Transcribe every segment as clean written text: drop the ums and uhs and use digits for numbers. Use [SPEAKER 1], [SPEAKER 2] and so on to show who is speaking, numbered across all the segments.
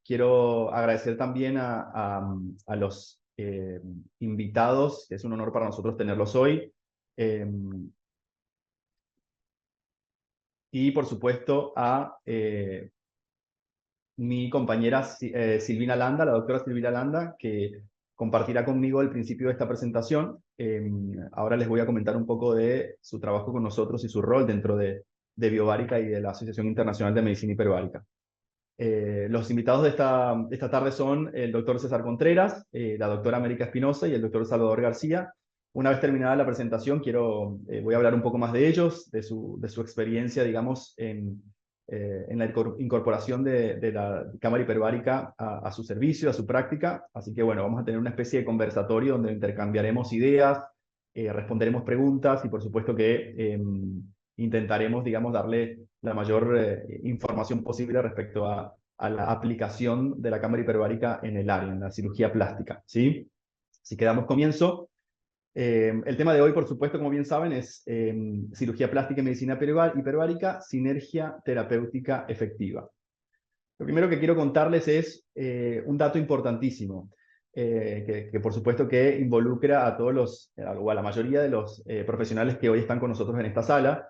[SPEAKER 1] quiero agradecer también a los invitados, que es un honor para nosotros tenerlos hoy. Y por supuesto a mi compañera Silvina Landa, la doctora Silvina Landa, que compartirá conmigo el principio de esta presentación. Ahora les voy a comentar un poco de su trabajo con nosotros y su rol dentro de Biobárica y de la Asociación Internacional de Medicina Hiperbárica. Los invitados de esta tarde son el doctor César Contreras, la doctora América Espinosa y el doctor Salvador García. Una vez terminada la presentación, voy a hablar un poco más de ellos, de su experiencia, digamos, en la incorporación de la cámara hiperbárica a su servicio, a su práctica. Así que bueno, vamos a tener una especie de conversatorio donde intercambiaremos ideas, responderemos preguntas y por supuesto que intentaremos, digamos, darle la mayor información posible respecto a la aplicación de la cámara hiperbárica en el área, en la cirugía plástica, ¿sí? Así que damos comienzo. El tema de hoy, por supuesto, como bien saben, es cirugía plástica y medicina hiperbárica, sinergia terapéutica efectiva. Lo primero que quiero contarles es un dato importantísimo, que por supuesto que involucra a todos o a la mayoría de los profesionales que hoy están con nosotros en esta sala.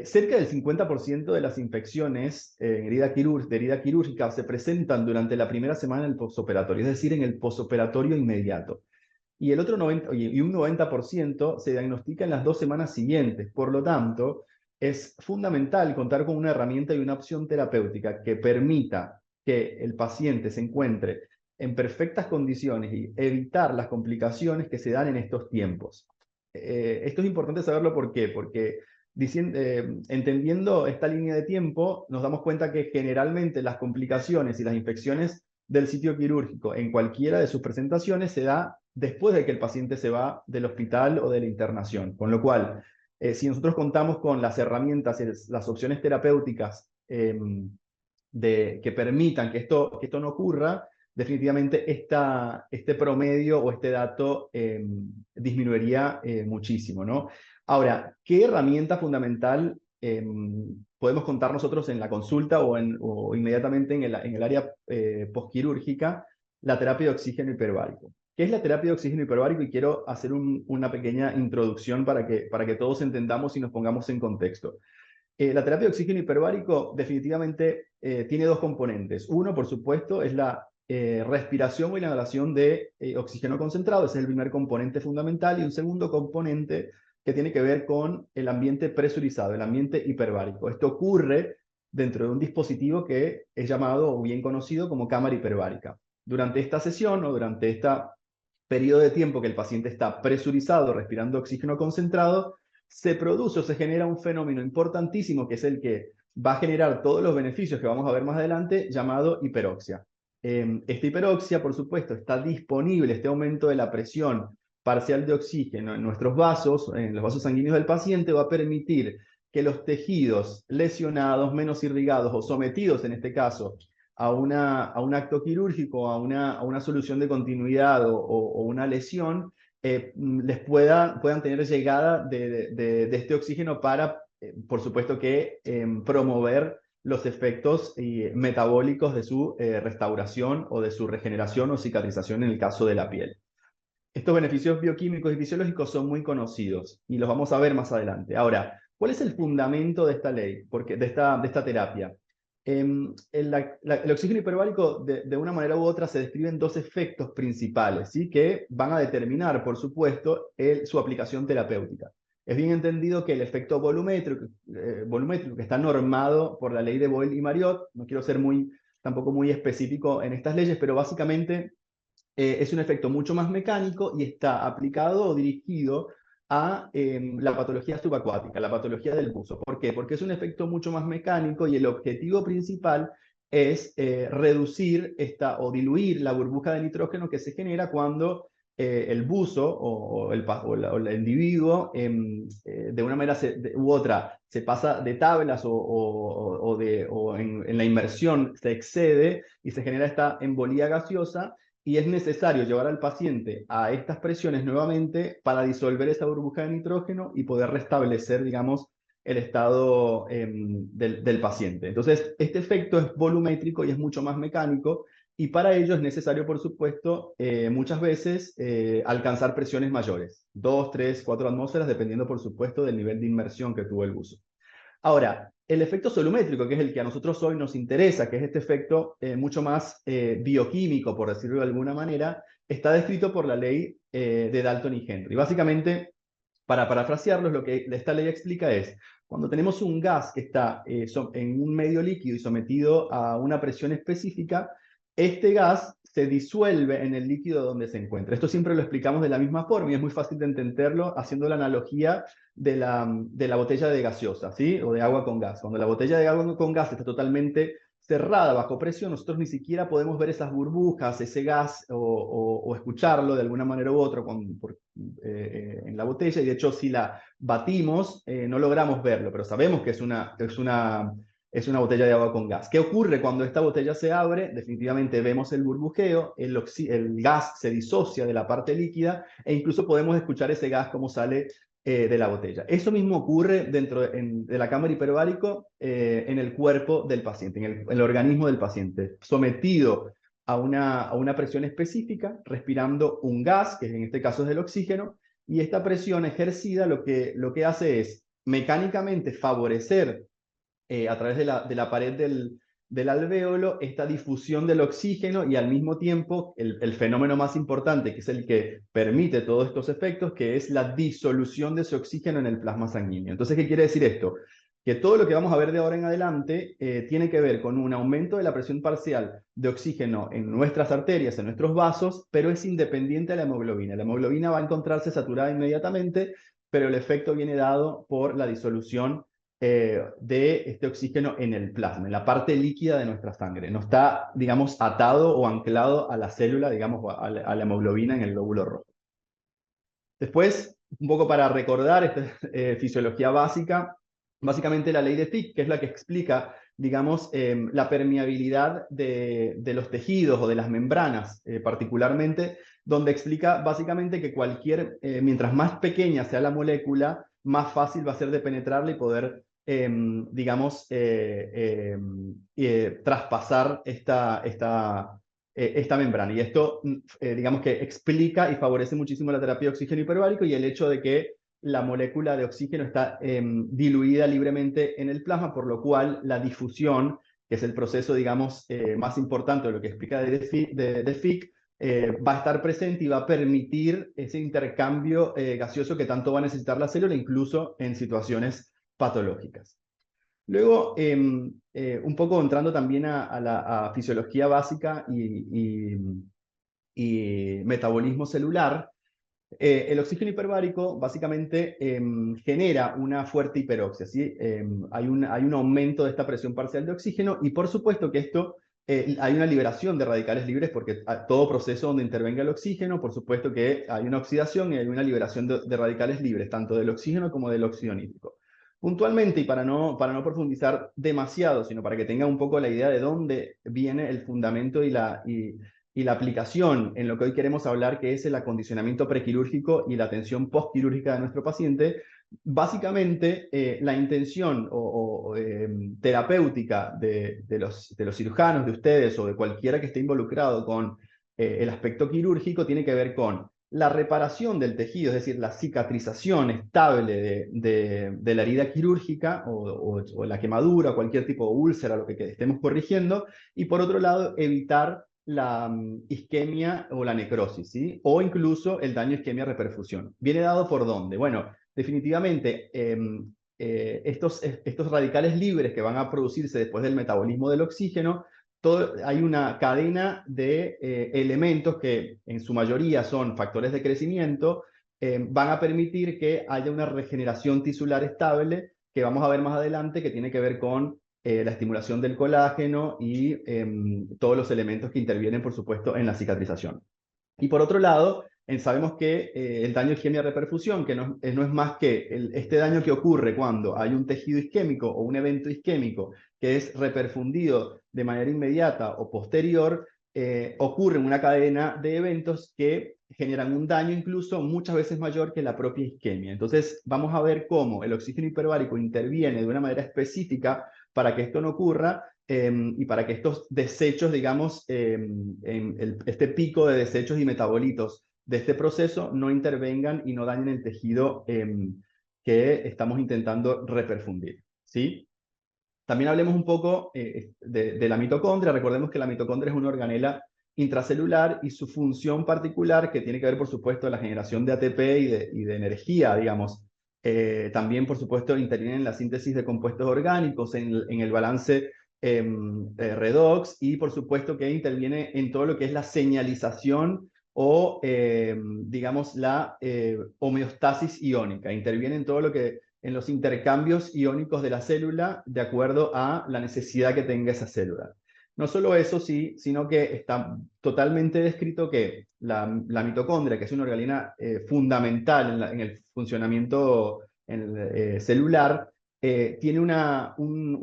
[SPEAKER 1] Cerca del 50% de las infecciones de herida quirúrgica se presentan durante la primera semana del postoperatorio, es decir, en el postoperatorio inmediato. Y un 90% se diagnostica en las 2 semanas siguientes. Por lo tanto, es fundamental contar con una herramienta y una opción terapéutica que permita que el paciente se encuentre en perfectas condiciones y evitar las complicaciones que se dan en estos tiempos. Esto es importante saberlo, ¿por qué? Porque entendiendo esta línea de tiempo, nos damos cuenta que generalmente las complicaciones y las infecciones del sitio quirúrgico en cualquiera de sus presentaciones se da después de que el paciente se va del hospital o de la internación. Con lo cual, si nosotros contamos con las herramientas y las opciones terapéuticas que permitan que esto no ocurra, definitivamente este promedio o este dato disminuiría muchísimo, ¿no? Ahora, ¿qué herramienta fundamental podemos contar nosotros en la consulta o inmediatamente en el área postquirúrgica? La terapia de oxígeno hiperbárico. ¿Qué es la terapia de oxígeno hiperbárico? Y quiero hacer una pequeña introducción para que todos entendamos y nos pongamos en contexto. La terapia de oxígeno hiperbárico definitivamente tiene 2 componentes. Uno, por supuesto, es la respiración o inhalación de oxígeno concentrado. Ese es el primer componente fundamental. Y un segundo componente que tiene que ver con el ambiente presurizado, el ambiente hiperbárico. Esto ocurre dentro de un dispositivo que es llamado o bien conocido como cámara hiperbárica. Durante esta sesión o durante este periodo de tiempo que el paciente está presurizado, respirando oxígeno concentrado, se produce o se genera un fenómeno importantísimo que es el que va a generar todos los beneficios que vamos a ver más adelante, llamado hiperoxia. Esta hiperoxia, por supuesto, está disponible, este aumento de la presión parcial de oxígeno en nuestros vasos, en los vasos sanguíneos del paciente, va a permitir que los tejidos lesionados, menos irrigados o sometidos, en este caso, a un acto quirúrgico, a una solución de continuidad o una lesión, puedan tener llegada de este oxígeno para, por supuesto, que promover los efectos metabólicos de su restauración o de su regeneración o cicatrización en el caso de la piel. Estos beneficios bioquímicos y fisiológicos son muy conocidos y los vamos a ver más adelante. Ahora, ¿cuál es el fundamento de esta ley, de esta terapia? El oxígeno hiperbárico, de una manera u otra, se describen 2 efectos principales, ¿sí? Que van a determinar, por supuesto, su aplicación terapéutica. Es bien entendido que el efecto volumétrico que está normado por la ley de Boyle y Marriott, no quiero ser tampoco muy específico en estas leyes, pero básicamente es un efecto mucho más mecánico y está aplicado o dirigido a la patología subacuática, la patología del buzo. ¿Por qué? Porque es un efecto mucho más mecánico y el objetivo principal es reducir o diluir la burbuja de nitrógeno que se genera cuando el buzo o el individuo de una manera u otra se pasa de tablas o en la inmersión se excede y se genera esta embolía gaseosa. Y es necesario llevar al paciente a estas presiones nuevamente para disolver esa burbuja de nitrógeno y poder restablecer, digamos, el estado del paciente. Entonces, este efecto es volumétrico y es mucho más mecánico y para ello es necesario, por supuesto, muchas veces alcanzar presiones mayores, 2, 3, 4 atmósferas, dependiendo, por supuesto, del nivel de inmersión que tuvo el buzo. Ahora, el efecto solumétrico, que es el que a nosotros hoy nos interesa, que es este efecto mucho más bioquímico, por decirlo de alguna manera, está descrito por la ley de Dalton y Henry. Básicamente, para parafrasearlo, lo que esta ley explica es, cuando tenemos un gas que está en un medio líquido y sometido a una presión específica, este gas se disuelve en el líquido donde se encuentra. Esto siempre lo explicamos de la misma forma y es muy fácil de entenderlo haciendo la analogía de la botella de gaseosa, ¿sí? O de agua con gas. Cuando la botella de agua con gas está totalmente cerrada bajo presión, nosotros ni siquiera podemos ver esas burbujas, ese gas o escucharlo de alguna manera u otra en la botella, y de hecho si la batimos no logramos verlo, pero sabemos que es una botella de agua con gas. ¿Qué ocurre cuando esta botella se abre? Definitivamente vemos el burbujeo, el gas se disocia de la parte líquida e incluso podemos escuchar ese gas como sale de la botella. Eso mismo ocurre dentro de la cámara hiperbárico en el cuerpo del paciente, en el organismo del paciente, sometido a una presión específica, respirando un gas, que en este caso es el oxígeno, y esta presión ejercida lo que hace es mecánicamente favorecer a través de la pared del alvéolo esta difusión del oxígeno y al mismo tiempo el fenómeno más importante, que es el que permite todos estos efectos, que es la disolución de ese oxígeno en el plasma sanguíneo. Entonces, ¿qué quiere decir esto? Que todo lo que vamos a ver de ahora en adelante tiene que ver con un aumento de la presión parcial de oxígeno en nuestras arterias, en nuestros vasos, pero es independiente de la hemoglobina. La hemoglobina va a encontrarse saturada inmediatamente, pero el efecto viene dado por la disolución de este oxígeno en el plasma, en la parte líquida de nuestra sangre. No está, digamos, atado o anclado a la célula, digamos, a la hemoglobina en el glóbulo rojo. Después, un poco para recordar esta fisiología básica, básicamente la ley de Fick, que es la que explica, digamos, la permeabilidad de los tejidos o de las membranas, particularmente, donde explica básicamente que mientras más pequeña sea la molécula, más fácil va a ser de penetrarla y poder, digamos, traspasar esta membrana. Y esto, digamos que explica y favorece muchísimo la terapia de oxígeno hiperbárico y el hecho de que la molécula de oxígeno está diluida libremente en el plasma, por lo cual la difusión, que es el proceso, digamos, más importante de lo que explica de Fick, va a estar presente y va a permitir ese intercambio gaseoso que tanto va a necesitar la célula, incluso en situaciones patológicas. Luego, un poco entrando también a la fisiología básica y metabolismo celular, el oxígeno hiperbárico básicamente genera una fuerte hiperoxia, ¿sí? Hay un aumento de esta presión parcial de oxígeno y por supuesto que esto, hay una liberación de radicales libres porque todo proceso donde intervenga el oxígeno, por supuesto que hay una oxidación y hay una liberación de radicales libres, tanto del oxígeno como del óxido nítrico. Puntualmente, y para no profundizar demasiado, sino para que tenga un poco la idea de dónde viene el fundamento y la aplicación en lo que hoy queremos hablar, que es el acondicionamiento prequirúrgico y la atención postquirúrgica de nuestro paciente, básicamente la intención terapéutica de los cirujanos, de ustedes o de cualquiera que esté involucrado con el aspecto quirúrgico tiene que ver con la reparación del tejido, es decir, la cicatrización estable de la herida quirúrgica o la quemadura, cualquier tipo de úlcera, lo que estemos corrigiendo, y por otro lado, evitar la isquemia o la necrosis, ¿sí? O incluso el daño isquemia-reperfusión. ¿Viene dado por dónde? Bueno, definitivamente estos radicales libres que van a producirse después del metabolismo del oxígeno, hay una cadena de elementos que en su mayoría son factores de crecimiento, van a permitir que haya una regeneración tisular estable que vamos a ver más adelante, que tiene que ver con la estimulación del colágeno y todos los elementos que intervienen, por supuesto, en la cicatrización. Y por otro lado, sabemos que el daño isquemia-reperfusión, que no es más que este daño que ocurre cuando hay un tejido isquémico o un evento isquémico que es reperfundido de manera inmediata o posterior, ocurre en una cadena de eventos que generan un daño incluso muchas veces mayor que la propia isquemia. Entonces vamos a ver cómo el oxígeno hiperbárico interviene de una manera específica para que esto no ocurra y para que estos desechos, digamos, este pico de desechos y metabolitos de este proceso no intervengan y no dañen el tejido que estamos intentando reperfundir, ¿sí? También hablemos un poco de la mitocondria. Recordemos que la mitocondria es una organela intracelular y su función particular, que tiene que ver, por supuesto, la generación de ATP y de energía, digamos. También, por supuesto, interviene en la síntesis de compuestos orgánicos, en el balance redox y, por supuesto, que interviene en todo lo que es la señalización o, digamos, la homeostasis iónica. Interviene en todo lo que en los intercambios iónicos de la célula de acuerdo a la necesidad que tenga esa célula. No solo eso, sí, sino que está totalmente descrito que la mitocondria, que es una organela fundamental en el funcionamiento celular, tiene una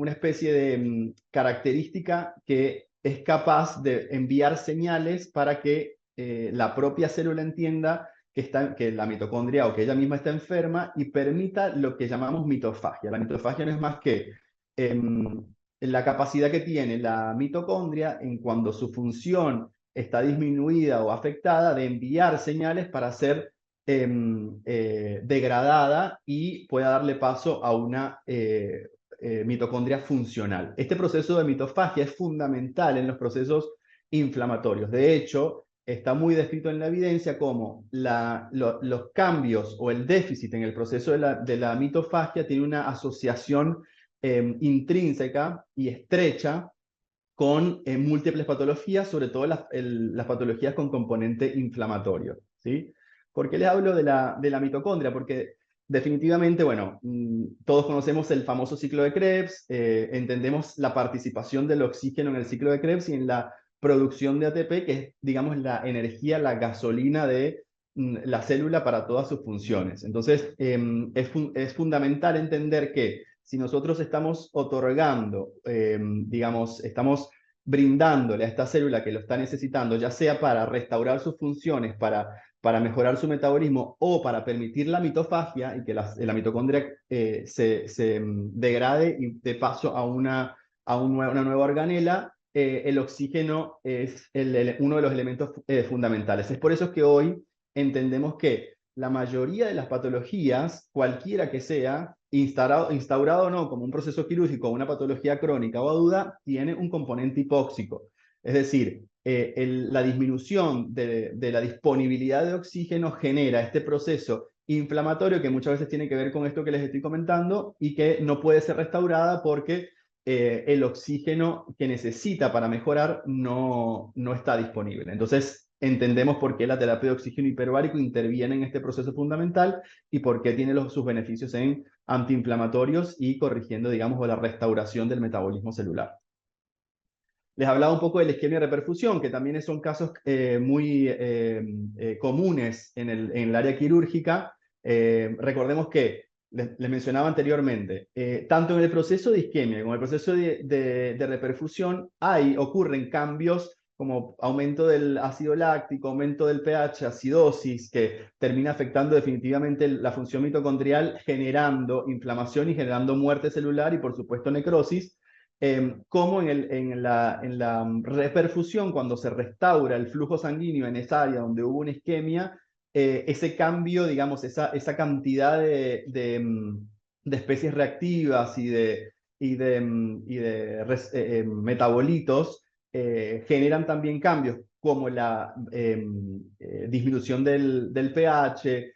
[SPEAKER 1] especie de característica que es capaz de enviar señales para que la propia célula entienda que la mitocondria o que ella misma está enferma y permita lo que llamamos mitofagia. La mitofagia no es más que la capacidad que tiene la mitocondria en cuando su función está disminuida o afectada de enviar señales para ser degradada y pueda darle paso a una mitocondria funcional. Este proceso de mitofagia es fundamental en los procesos inflamatorios. De hecho, está muy descrito en la evidencia como los cambios o el déficit en el proceso de la mitofagia tiene una asociación intrínseca y estrecha con múltiples patologías, sobre todo las patologías con componente inflamatorio, ¿sí? ¿Por qué les hablo de la mitocondria? Porque definitivamente, bueno, todos conocemos el famoso ciclo de Krebs, entendemos la participación del oxígeno en el ciclo de Krebs y en la producción de ATP, que es, digamos, la energía, la gasolina de la célula para todas sus funciones. Entonces, es fundamental entender que si nosotros estamos otorgando, digamos, estamos brindándole a esta célula que lo está necesitando, ya sea para restaurar sus funciones, para mejorar su metabolismo o para permitir la mitofagia y que la mitocondria se degrade y de paso una nueva organela, el oxígeno es uno de los elementos fundamentales. Es por eso que hoy entendemos que la mayoría de las patologías, cualquiera que sea, instaurado o no como un proceso quirúrgico o una patología crónica o aguda, tiene un componente hipóxico. Es decir, la disminución de la disponibilidad de oxígeno genera este proceso inflamatorio que muchas veces tiene que ver con esto que les estoy comentando y que no puede ser restaurada porque el oxígeno que necesita para mejorar no está disponible. Entonces, entendemos por qué la terapia de oxígeno hiperbárico interviene en este proceso fundamental y por qué tiene sus beneficios en antiinflamatorios y corrigiendo, digamos, la restauración del metabolismo celular. Les hablaba un poco de la isquemia reperfusión, que también son casos muy comunes en el área quirúrgica. Recordemos que, les mencionaba anteriormente, tanto en el proceso de isquemia como en el proceso de reperfusión ocurren cambios como aumento del ácido láctico, aumento del pH, acidosis, que termina afectando definitivamente la función mitocondrial, generando inflamación y generando muerte celular y, por supuesto, necrosis. Como en la reperfusión, cuando se restaura el flujo sanguíneo en esa área donde hubo una isquemia, ese cambio, digamos, esa cantidad de especies reactivas y de metabolitos generan también cambios como la disminución del pH,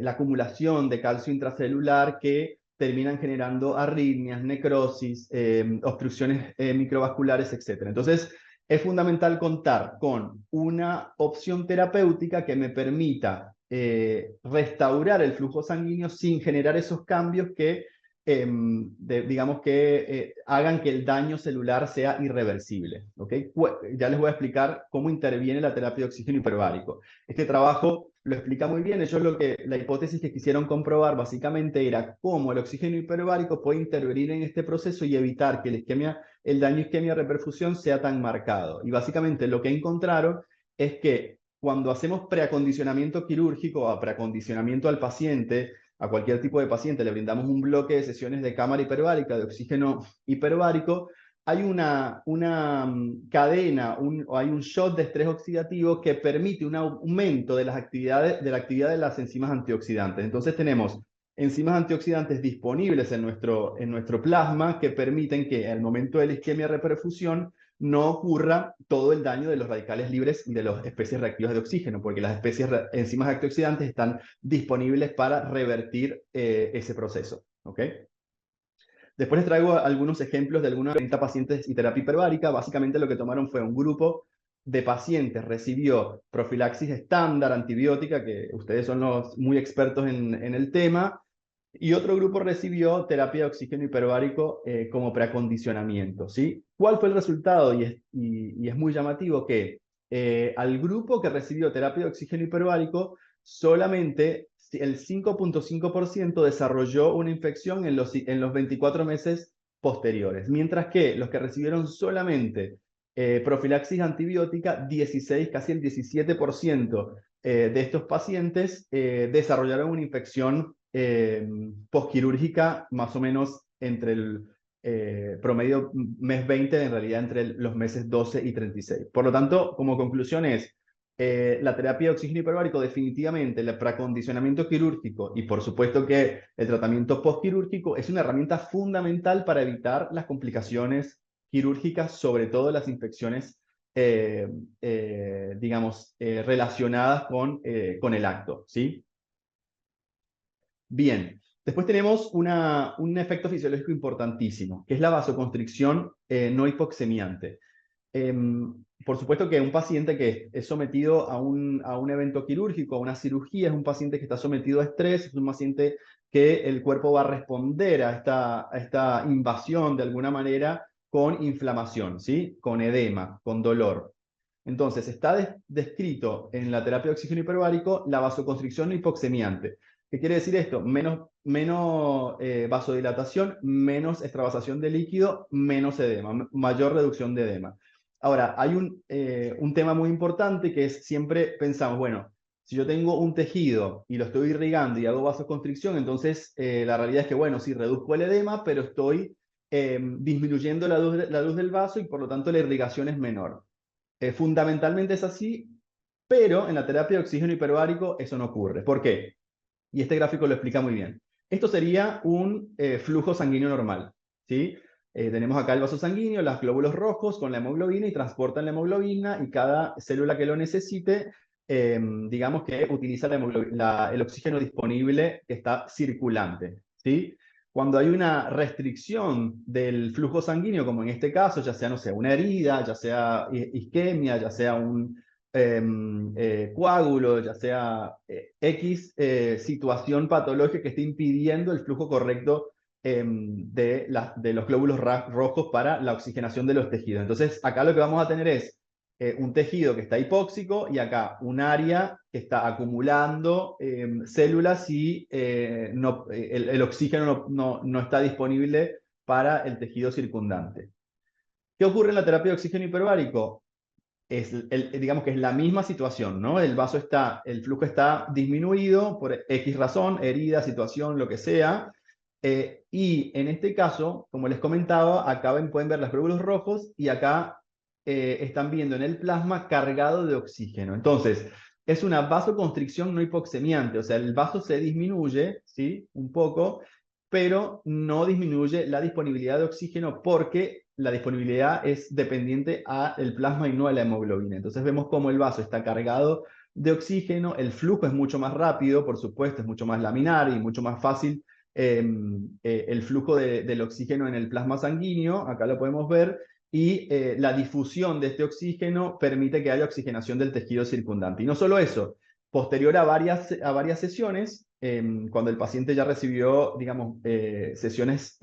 [SPEAKER 1] la acumulación de calcio intracelular que terminan generando arritmias, necrosis, obstrucciones microvasculares, etc. Entonces, es fundamental contar con una opción terapéutica que me permita restaurar el flujo sanguíneo sin generar esos cambios que, digamos, que hagan que el daño celular sea irreversible. ¿Okay? Ya les voy a explicar cómo interviene la terapia de oxígeno hiperbárico. Este trabajo lo explica muy bien. Ellos la hipótesis que quisieron comprobar básicamente era cómo el oxígeno hiperbárico puede intervenir en este proceso y evitar que el daño isquemia-reperfusión sea tan marcado. Y básicamente lo que encontraron es que cuando hacemos preacondicionamiento quirúrgico o preacondicionamiento al paciente, a cualquier tipo de paciente, le brindamos un bloque de sesiones de cámara hiperbárica, de oxígeno hiperbárico, cadena, o hay un shot de estrés oxidativo que permite un aumento de de la actividad de las enzimas antioxidantes. Entonces tenemos enzimas antioxidantes disponibles en nuestro plasma que permiten que al momento de la isquemia reperfusión no ocurra todo el daño de los radicales libres y de las especies reactivas de oxígeno, porque las enzimas antioxidantes están disponibles para revertir ese proceso. ¿Ok? Después les traigo algunos ejemplos de algunos 30 pacientes y terapia hiperbárica. Básicamente lo que tomaron fue un grupo de pacientes, recibió profilaxis estándar antibiótica, que ustedes son los muy expertos en el tema, y otro grupo recibió terapia de oxígeno hiperbárico como preacondicionamiento, ¿sí? ¿Cuál fue el resultado? Y es muy llamativo que al grupo que recibió terapia de oxígeno hiperbárico, solamente el 5.5% desarrolló una infección en los 24 meses posteriores, mientras que los que recibieron solamente profilaxis antibiótica, 16, casi el 17% de estos pacientes desarrollaron una infección postquirúrgica más o menos entre el promedio mes 20, en realidad entre los meses 12 y 36. Por lo tanto, como conclusión es, la terapia de oxígeno hiperbárico definitivamente, el preacondicionamiento quirúrgico y por supuesto que el tratamiento postquirúrgico es una herramienta fundamental para evitar las complicaciones quirúrgicas, sobre todo las infecciones digamos, relacionadas con el acto, ¿sí? Bien, después tenemos un efecto fisiológico importantísimo, que es la vasoconstricción no hipoxemiante. Por supuesto que un paciente que es sometido a un evento quirúrgico, a una cirugía, es un paciente que está sometido a estrés, es un paciente que el cuerpo va a responder a esta invasión de alguna manera con inflamación, ¿sí? Con edema, con dolor. Entonces, está descrito en la terapia de oxígeno hiperbárico la vasoconstricción no hipoxemiante. ¿Qué quiere decir esto? Menos vasodilatación, menos extravasación de líquido, menos edema, mayor reducción de edema. Ahora, hay un tema muy importante que es siempre pensamos, bueno, si yo tengo un tejido y lo estoy irrigando y hago vasoconstricción, entonces la realidad es que, bueno, sí reduzco el edema, pero estoy disminuyendo la luz del vaso y por lo tanto la irrigación es menor. Fundamentalmente es así, pero en la terapia de oxígeno hiperbárico eso no ocurre. ¿Por qué? Y este gráfico lo explica muy bien. Esto sería un flujo sanguíneo normal, ¿sí? Tenemos acá el vaso sanguíneo, los glóbulos rojos con la hemoglobina y transportan la hemoglobina y cada célula que lo necesite, digamos que utiliza el oxígeno disponible que está circulante, ¿sí? Cuando hay una restricción del flujo sanguíneo, como en este caso, ya sea, no sé, una herida, ya sea isquemia, ya sea un coágulo, ya sea X situación patológica que esté impidiendo el flujo correcto de los glóbulos rojos para la oxigenación de los tejidos. Entonces, acá lo que vamos a tener es un tejido que está hipóxico y acá un área que está acumulando células y el oxígeno no está disponible para el tejido circundante. ¿Qué ocurre en la terapia de oxígeno hiperbárico? Digamos que es la misma situación, ¿no? El flujo está disminuido por X razón, herida, situación, lo que sea. Y en este caso, como les comentaba, acá pueden ver los glóbulos rojos y acá están viendo en el plasma cargado de oxígeno. Entonces, es una vasoconstricción no hipoxemiante, o sea, el vaso se disminuye, ¿sí? Un poco, pero no disminuye la disponibilidad de oxígeno porque la disponibilidad es dependiente al plasma y no a la hemoglobina. Entonces vemos cómo el vaso está cargado de oxígeno, el flujo es mucho más rápido, por supuesto, es mucho más laminar y mucho más fácil el flujo del oxígeno en el plasma sanguíneo, acá lo podemos ver, y la difusión de este oxígeno permite que haya oxigenación del tejido circundante. Y no solo eso, posterior a varias sesiones, cuando el paciente ya recibió, digamos, sesiones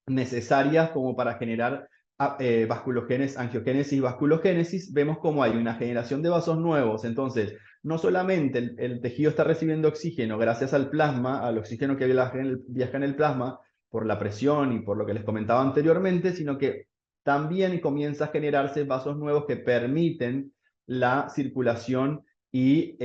[SPEAKER 1] necesarias como para generar angiogénesis y vasculogénesis, vemos cómo hay una generación de vasos nuevos. Entonces, no solamente el tejido está recibiendo oxígeno gracias al plasma, al oxígeno que viaja en el plasma, por la presión y por lo que les comentaba anteriormente, sino que también comienza a generarse vasos nuevos que permiten la circulación y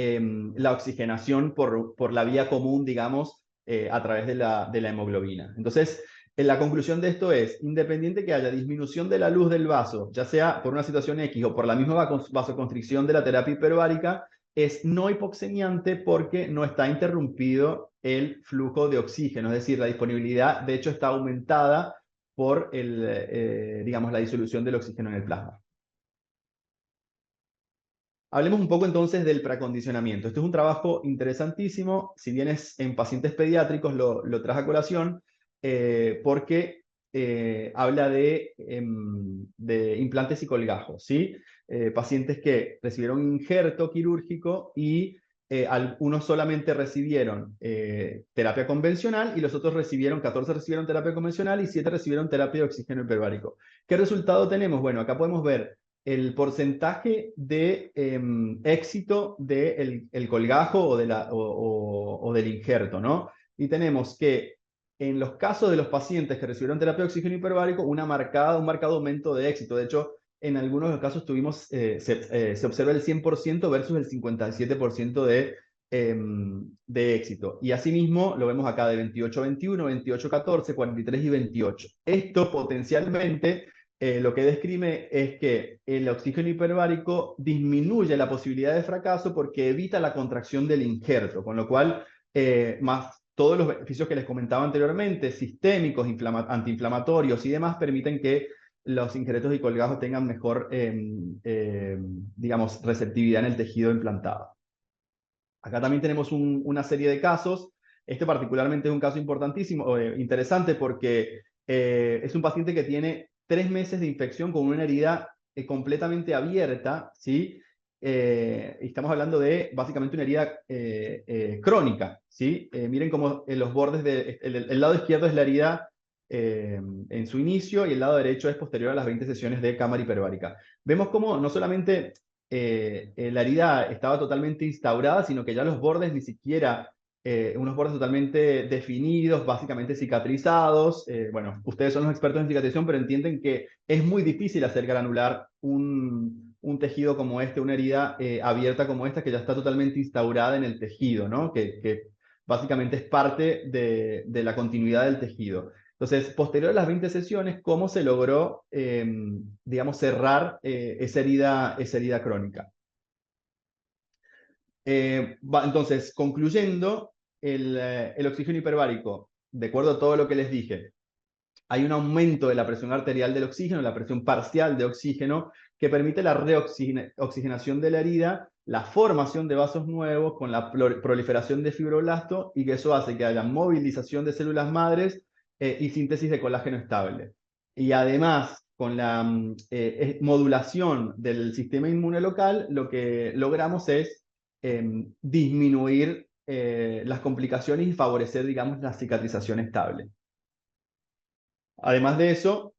[SPEAKER 1] la oxigenación por la vía común, digamos, a través de la hemoglobina. Entonces, La conclusión de esto es, independiente que haya disminución de la luz del vaso, ya sea por una situación X o por la misma vasoconstricción de la terapia hiperbárica, es no hipoxemiante porque no está interrumpido el flujo de oxígeno, es decir, la disponibilidad de hecho está aumentada por digamos, la disolución del oxígeno en el plasma. Hablemos un poco entonces del preacondicionamiento. Este es un trabajo interesantísimo, si bien es en pacientes pediátricos, lo traje a colación, porque habla de implantes y colgajos, ¿sí? Pacientes que recibieron injerto quirúrgico y algunos solamente recibieron terapia convencional y los otros 14 recibieron terapia convencional y 7 recibieron terapia de oxígeno hiperbárico. ¿Qué resultado tenemos? Bueno, acá podemos ver el porcentaje de éxito del el colgajo o del injerto, ¿no? Y tenemos que en los casos de los pacientes que recibieron terapia de oxígeno hiperbárico, un marcado aumento de éxito. De hecho, en algunos de los casos se observa el 100% versus el 57% de éxito. Y asimismo, lo vemos acá de 28-21, 28-14, 43 y 28. Esto potencialmente lo que describe es que el oxígeno hiperbárico disminuye la posibilidad de fracaso porque evita la contracción del injerto, con lo cual, más todos los beneficios que les comentaba anteriormente, sistémicos, antiinflamatorios y demás, permiten que los injertos y colgajos tengan mejor, digamos, receptividad en el tejido implantado. Acá también tenemos una serie de casos. Este particularmente es un caso importantísimo, interesante, porque es un paciente que tiene 3 meses de infección con una herida completamente abierta, ¿sí? Estamos hablando de básicamente una herida crónica, ¿sí? Miren cómo los bordes el lado izquierdo es la herida en su inicio y el lado derecho es posterior a las 20 sesiones de cámara hiperbárica. Vemos cómo no solamente la herida estaba totalmente instaurada, sino que ya los bordes ni siquiera, unos bordes totalmente definidos, básicamente cicatrizados. Bueno, ustedes son los expertos en cicatrización, pero entienden que es muy difícil hacer granular un tejido como este, una herida abierta como esta, que ya está totalmente instaurada en el tejido, ¿no? Que básicamente es parte de la continuidad del tejido. Entonces, posterior a las 20 sesiones, ¿cómo se logró, digamos, cerrar esa herida crónica? Entonces, concluyendo, el oxígeno hiperbárico, de acuerdo a todo lo que les dije, hay un aumento de la presión arterial del oxígeno, la presión parcial de oxígeno, que permite la reoxigenación de la herida, la formación de vasos nuevos con la proliferación de fibroblastos, y que eso hace que haya movilización de células madres y síntesis de colágeno estable. Y además, con la modulación del sistema inmune local, lo que logramos es disminuir las complicaciones y favorecer, digamos, la cicatrización estable. Además de eso,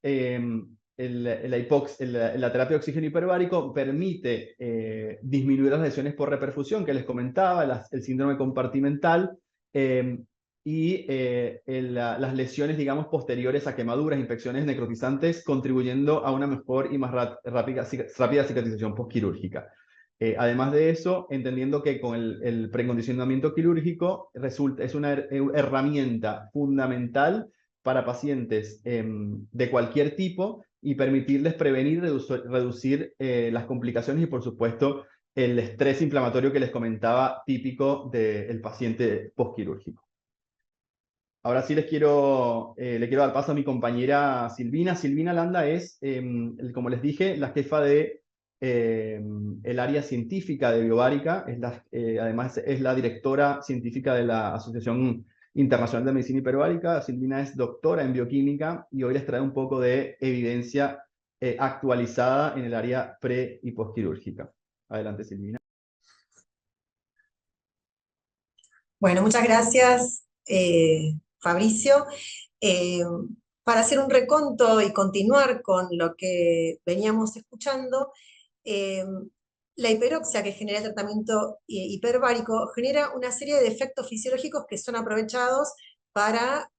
[SPEAKER 1] la terapia de oxígeno hiperbárico permite disminuir las lesiones por reperfusión que les comentaba, el síndrome compartimental y las lesiones, digamos, posteriores a quemaduras, infecciones necrotizantes, contribuyendo a una mejor y más rápida cicatrización postquirúrgica. Además de eso, entendiendo que con el precondicionamiento quirúrgico es una herramienta fundamental para pacientes de cualquier tipo y permitirles prevenir y reducir las complicaciones y, por supuesto, el estrés inflamatorio que les comentaba típico del paciente postquirúrgico. Ahora sí le quiero dar paso a mi compañera Silvina. Silvina Landa es, como les dije, la jefa de el área científica de Biobárica. Además es la directora científica de la Asociación Internacional de Medicina Hiperbárica. Silvina es doctora en bioquímica y hoy les trae un poco de evidencia actualizada en el área pre y postquirúrgica. Adelante, Silvina.
[SPEAKER 2] Bueno, muchas gracias, Fabricio. Para hacer un reconto y continuar con lo que veníamos escuchando, la hiperoxia que genera el tratamiento hiperbárico genera una serie de efectos fisiológicos que son aprovechados para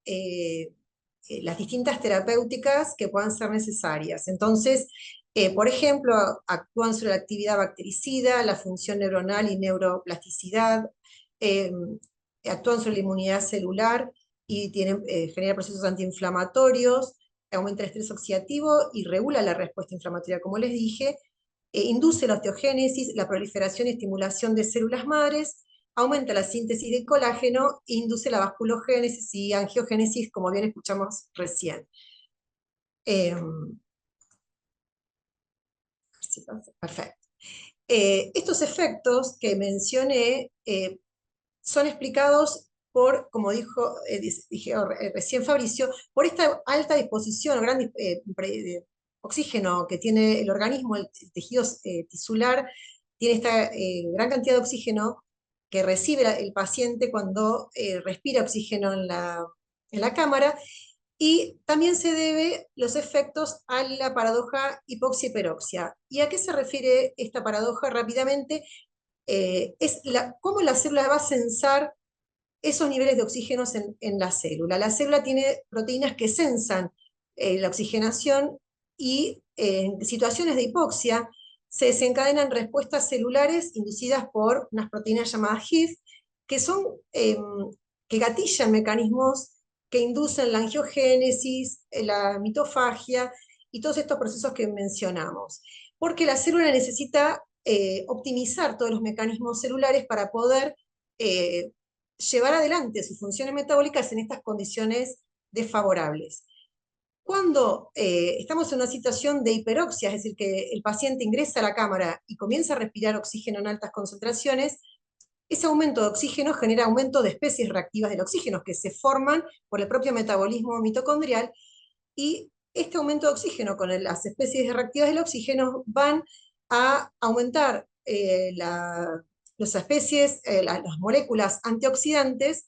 [SPEAKER 2] las distintas terapéuticas que puedan ser necesarias. Entonces, por ejemplo, actúan sobre la actividad bactericida, la función neuronal y neuroplasticidad, actúan sobre la inmunidad celular y genera procesos antiinflamatorios, aumenta el estrés oxidativo y regula la respuesta inflamatoria, como les dije, induce la osteogénesis, la proliferación y estimulación de células madres, aumenta la síntesis de colágeno e induce la vasculogénesis y angiogénesis, como bien escuchamos recién. Perfecto. Estos efectos que mencioné son explicados por, como dije recién Fabricio, por esta alta disposición o gran de oxígeno que tiene el organismo, el tejido tisular, tiene esta gran cantidad de oxígeno que recibe el paciente cuando respira oxígeno en la cámara, y también se debe los efectos a la paradoja hipoxia-hiperoxia. ¿Y a qué se refiere esta paradoja? Rápidamente, es cómo la célula va a sensar esos niveles de oxígeno en la célula. La célula tiene proteínas que sensan la oxigenación, y en situaciones de hipoxia se desencadenan respuestas celulares inducidas por unas proteínas llamadas HIF, que gatillan mecanismos que inducen la angiogénesis, la mitofagia y todos estos procesos que mencionamos. Porque la célula necesita optimizar todos los mecanismos celulares para poder llevar adelante sus funciones metabólicas en estas condiciones desfavorables. Cuando estamos en una situación de hiperoxia, es decir, que el paciente ingresa a la cámara y comienza a respirar oxígeno en altas concentraciones, ese aumento de oxígeno genera aumento de especies reactivas del oxígeno que se forman por el propio metabolismo mitocondrial, y este aumento de oxígeno con las especies reactivas del oxígeno van a aumentar las moléculas antioxidantes,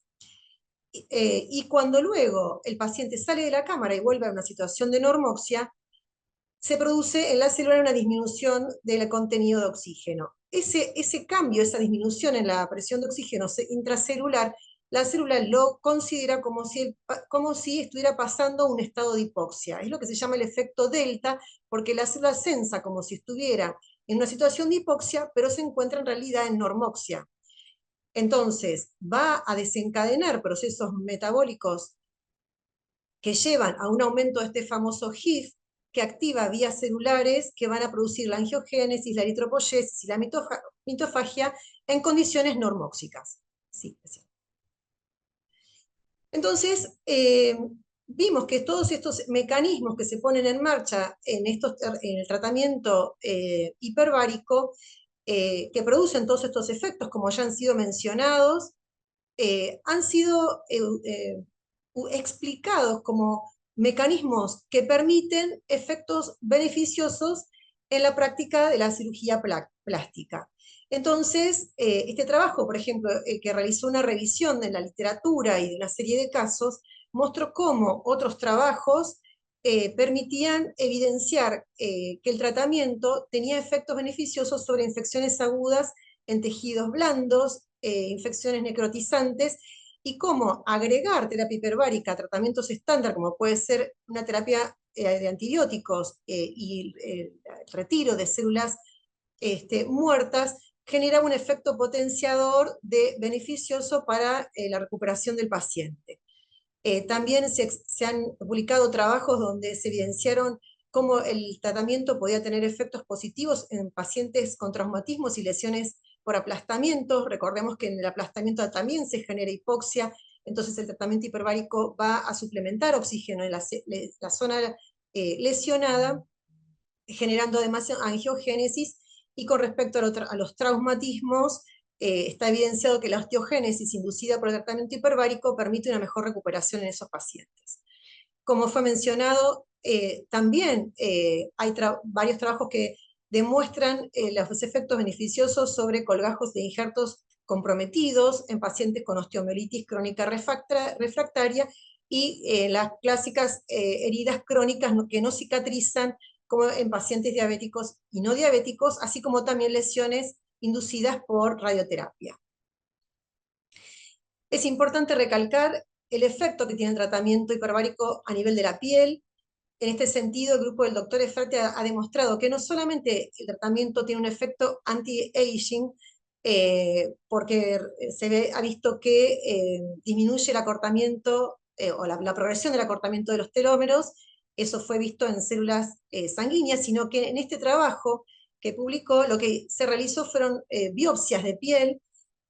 [SPEAKER 2] y cuando luego el paciente sale de la cámara y vuelve a una situación de normoxia, se produce en la célula una disminución del contenido de oxígeno. Ese cambio, esa disminución en la presión de oxígeno intracelular, la célula lo considera como si estuviera pasando un estado de hipoxia. Es lo que se llama el efecto delta, porque la célula sensa como si estuviera en una situación de hipoxia, pero se encuentra en realidad en normoxia. Entonces, va a desencadenar procesos metabólicos que llevan a un aumento de este famoso HIF, que activa vías celulares que van a producir la angiogénesis, la eritropoyesis y la mitofagia en condiciones normóxicas. Sí, entonces, vimos que todos estos mecanismos que se ponen en marcha en el tratamiento hiperbárico, que producen todos estos efectos, como ya han sido mencionados, han sido explicados como mecanismos que permiten efectos beneficiosos en la práctica de la cirugía plástica. Entonces, este trabajo, por ejemplo, que realizó una revisión de la literatura y de una serie de casos, mostró cómo otros trabajos permitían evidenciar que el tratamiento tenía efectos beneficiosos sobre infecciones agudas en tejidos blandos, infecciones necrotizantes, y cómo agregar terapia hiperbárica a tratamientos estándar, como puede ser una terapia de antibióticos y el retiro de células muertas, generaba un efecto potenciador beneficioso para la recuperación del paciente. También se han publicado trabajos donde se evidenciaron cómo el tratamiento podía tener efectos positivos en pacientes con traumatismos y lesiones por aplastamientos. Recordemos que en el aplastamiento también se genera hipoxia, entonces el tratamiento hiperbárico va a suplementar oxígeno en la zona lesionada, generando además angiogénesis. Y con respecto a los traumatismos, está evidenciado que la osteogénesis inducida por el tratamiento hiperbárico permite una mejor recuperación en esos pacientes. Como fue mencionado, también hay varios trabajos que demuestran los efectos beneficiosos sobre colgajos de injertos comprometidos en pacientes con osteomielitis crónica refractaria y las clásicas heridas crónicas que no cicatrizan, como en pacientes diabéticos y no diabéticos, así como también lesiones inducidas por radioterapia. Es importante recalcar el efecto que tiene el tratamiento hiperbárico a nivel de la piel. En este sentido, el grupo del doctor Efrate ha demostrado que no solamente el tratamiento tiene un efecto anti-aging, porque ha visto que disminuye el acortamiento o la progresión del acortamiento de los telómeros, eso fue visto en células sanguíneas, sino que en este trabajo que publicó, lo que se realizó fueron biopsias de piel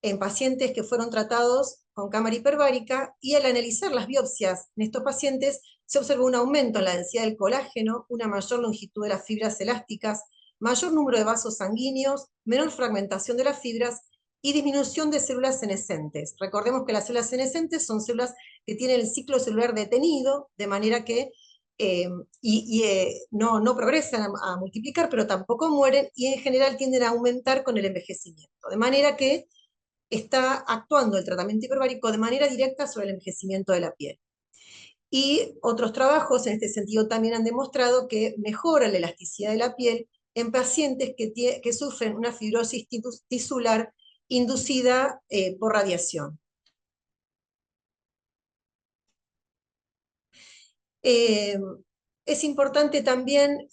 [SPEAKER 2] en pacientes que fueron tratados con cámara hiperbárica, y al analizar las biopsias en estos pacientes se observó un aumento en la densidad del colágeno, una mayor longitud de las fibras elásticas, mayor número de vasos sanguíneos, menor fragmentación de las fibras y disminución de células senescentes. Recordemos que las células senescentes son células que tienen el ciclo celular detenido, de manera que no progresan a multiplicar, pero tampoco mueren, y en general tienden a aumentar con el envejecimiento. De manera que está actuando el tratamiento hiperbárico de manera directa sobre el envejecimiento de la piel. Y otros trabajos en este sentido también han demostrado que mejora la elasticidad de la piel en pacientes que sufren una fibrosis tisular inducida por radiación. Es importante también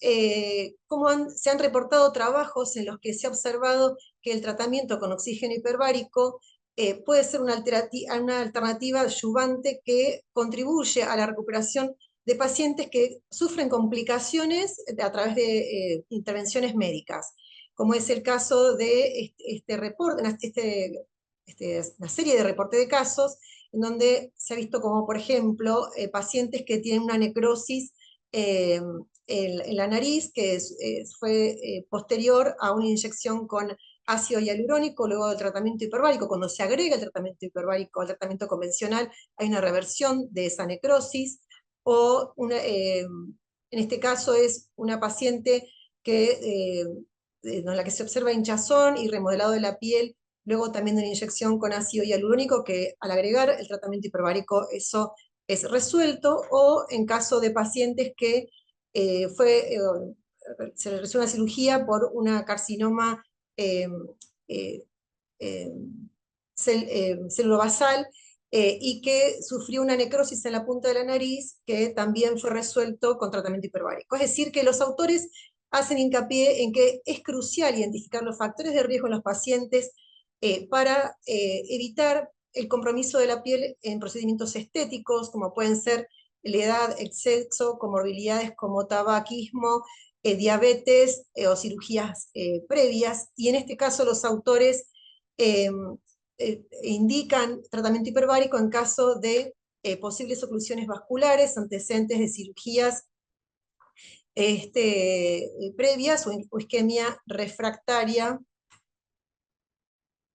[SPEAKER 2] cómo se han reportado trabajos en los que se ha observado que el tratamiento con oxígeno hiperbárico puede ser una alternativa adyuvante que contribuye a la recuperación de pacientes que sufren complicaciones a través de intervenciones médicas, como es el caso de una serie de reportes de casos en donde se ha visto como, por ejemplo, pacientes que tienen una necrosis en la nariz, que fue posterior a una inyección con ácido hialurónico luego del tratamiento hiperbárico. Cuando se agrega el tratamiento hiperbárico al tratamiento convencional, hay una reversión de esa necrosis, o en este caso es una paciente en la que se observa hinchazón y remodelado de la piel, luego también de una inyección con ácido hialurónico, que al agregar el tratamiento hiperbárico eso es resuelto, o en caso de pacientes que se realizó una cirugía por una carcinoma eh, eh, célula-basal, y que sufrió una necrosis en la punta de la nariz, que también fue resuelto con tratamiento hiperbárico. Es decir, que los autores hacen hincapié en que es crucial identificar los factores de riesgo en los pacientes para evitar el compromiso de la piel en procedimientos estéticos, como pueden ser la edad, el sexo, comorbilidades como tabaquismo, diabetes o cirugías previas. Y en este caso los autores indican tratamiento hiperbárico en caso de posibles oclusiones vasculares, antecedentes de cirugías previas o isquemia refractaria.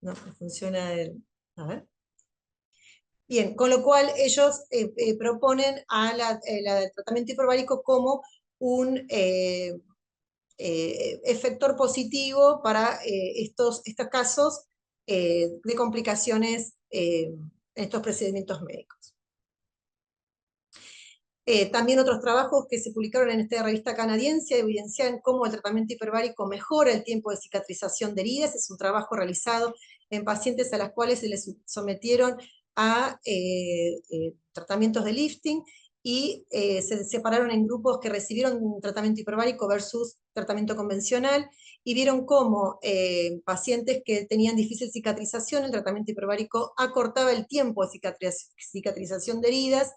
[SPEAKER 2] No funciona el... A ver. Bien, con lo cual ellos proponen al tratamiento hiperbárico como un efector positivo para estos casos de complicaciones en estos procedimientos médicos. También otros trabajos que se publicaron en esta revista canadiense evidencian cómo el tratamiento hiperbárico mejora el tiempo de cicatrización de heridas. Es un trabajo realizado en pacientes a las cuales se les sometieron a tratamientos de lifting, y se separaron en grupos que recibieron tratamiento hiperbárico versus tratamiento convencional, y vieron cómo pacientes que tenían difícil cicatrización, el tratamiento hiperbárico acortaba el tiempo de cicatrización de heridas.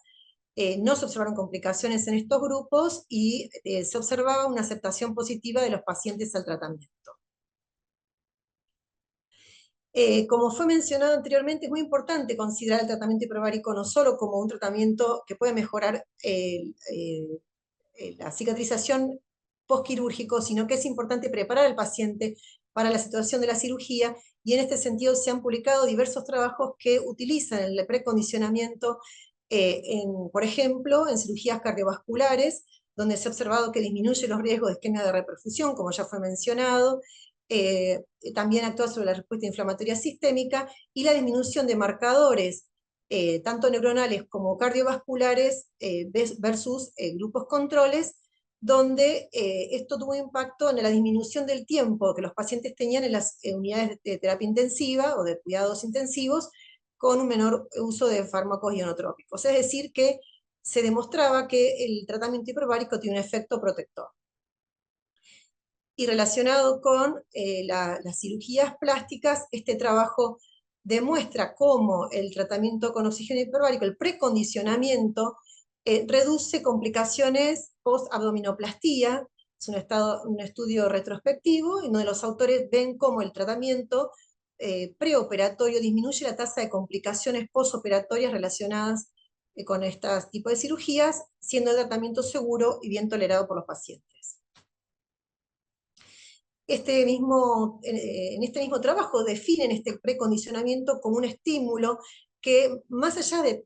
[SPEAKER 2] No se observaron complicaciones en estos grupos, y se observaba una aceptación positiva de los pacientes al tratamiento. Como fue mencionado anteriormente, es muy importante considerar el tratamiento hiperbárico no solo como un tratamiento que puede mejorar la cicatrización postquirúrgico, sino que es importante preparar al paciente para la situación de la cirugía, y en este sentido se han publicado diversos trabajos que utilizan el precondicionamiento, por ejemplo, en cirugías cardiovasculares, donde se ha observado que disminuye los riesgos de isquemia de reperfusión, como ya fue mencionado. También actúa sobre la respuesta inflamatoria sistémica y la disminución de marcadores tanto neuronales como cardiovasculares versus grupos controles, donde esto tuvo impacto en la disminución del tiempo que los pacientes tenían en las unidades de terapia intensiva o de cuidados intensivos, con un menor uso de fármacos ionotrópicos. Es decir, que se demostraba que el tratamiento hiperbárico tiene un efecto protector. Y relacionado con las cirugías plásticas, este trabajo demuestra cómo el tratamiento con oxígeno hiperbárico, el precondicionamiento, reduce complicaciones post-abdominoplastía. Es un estudio retrospectivo en donde los autores ven cómo el tratamiento preoperatorio disminuye la tasa de complicaciones postoperatorias relacionadas con este tipo de cirugías, siendo el tratamiento seguro y bien tolerado por los pacientes. En este mismo trabajo definen este precondicionamiento como un estímulo que, más allá de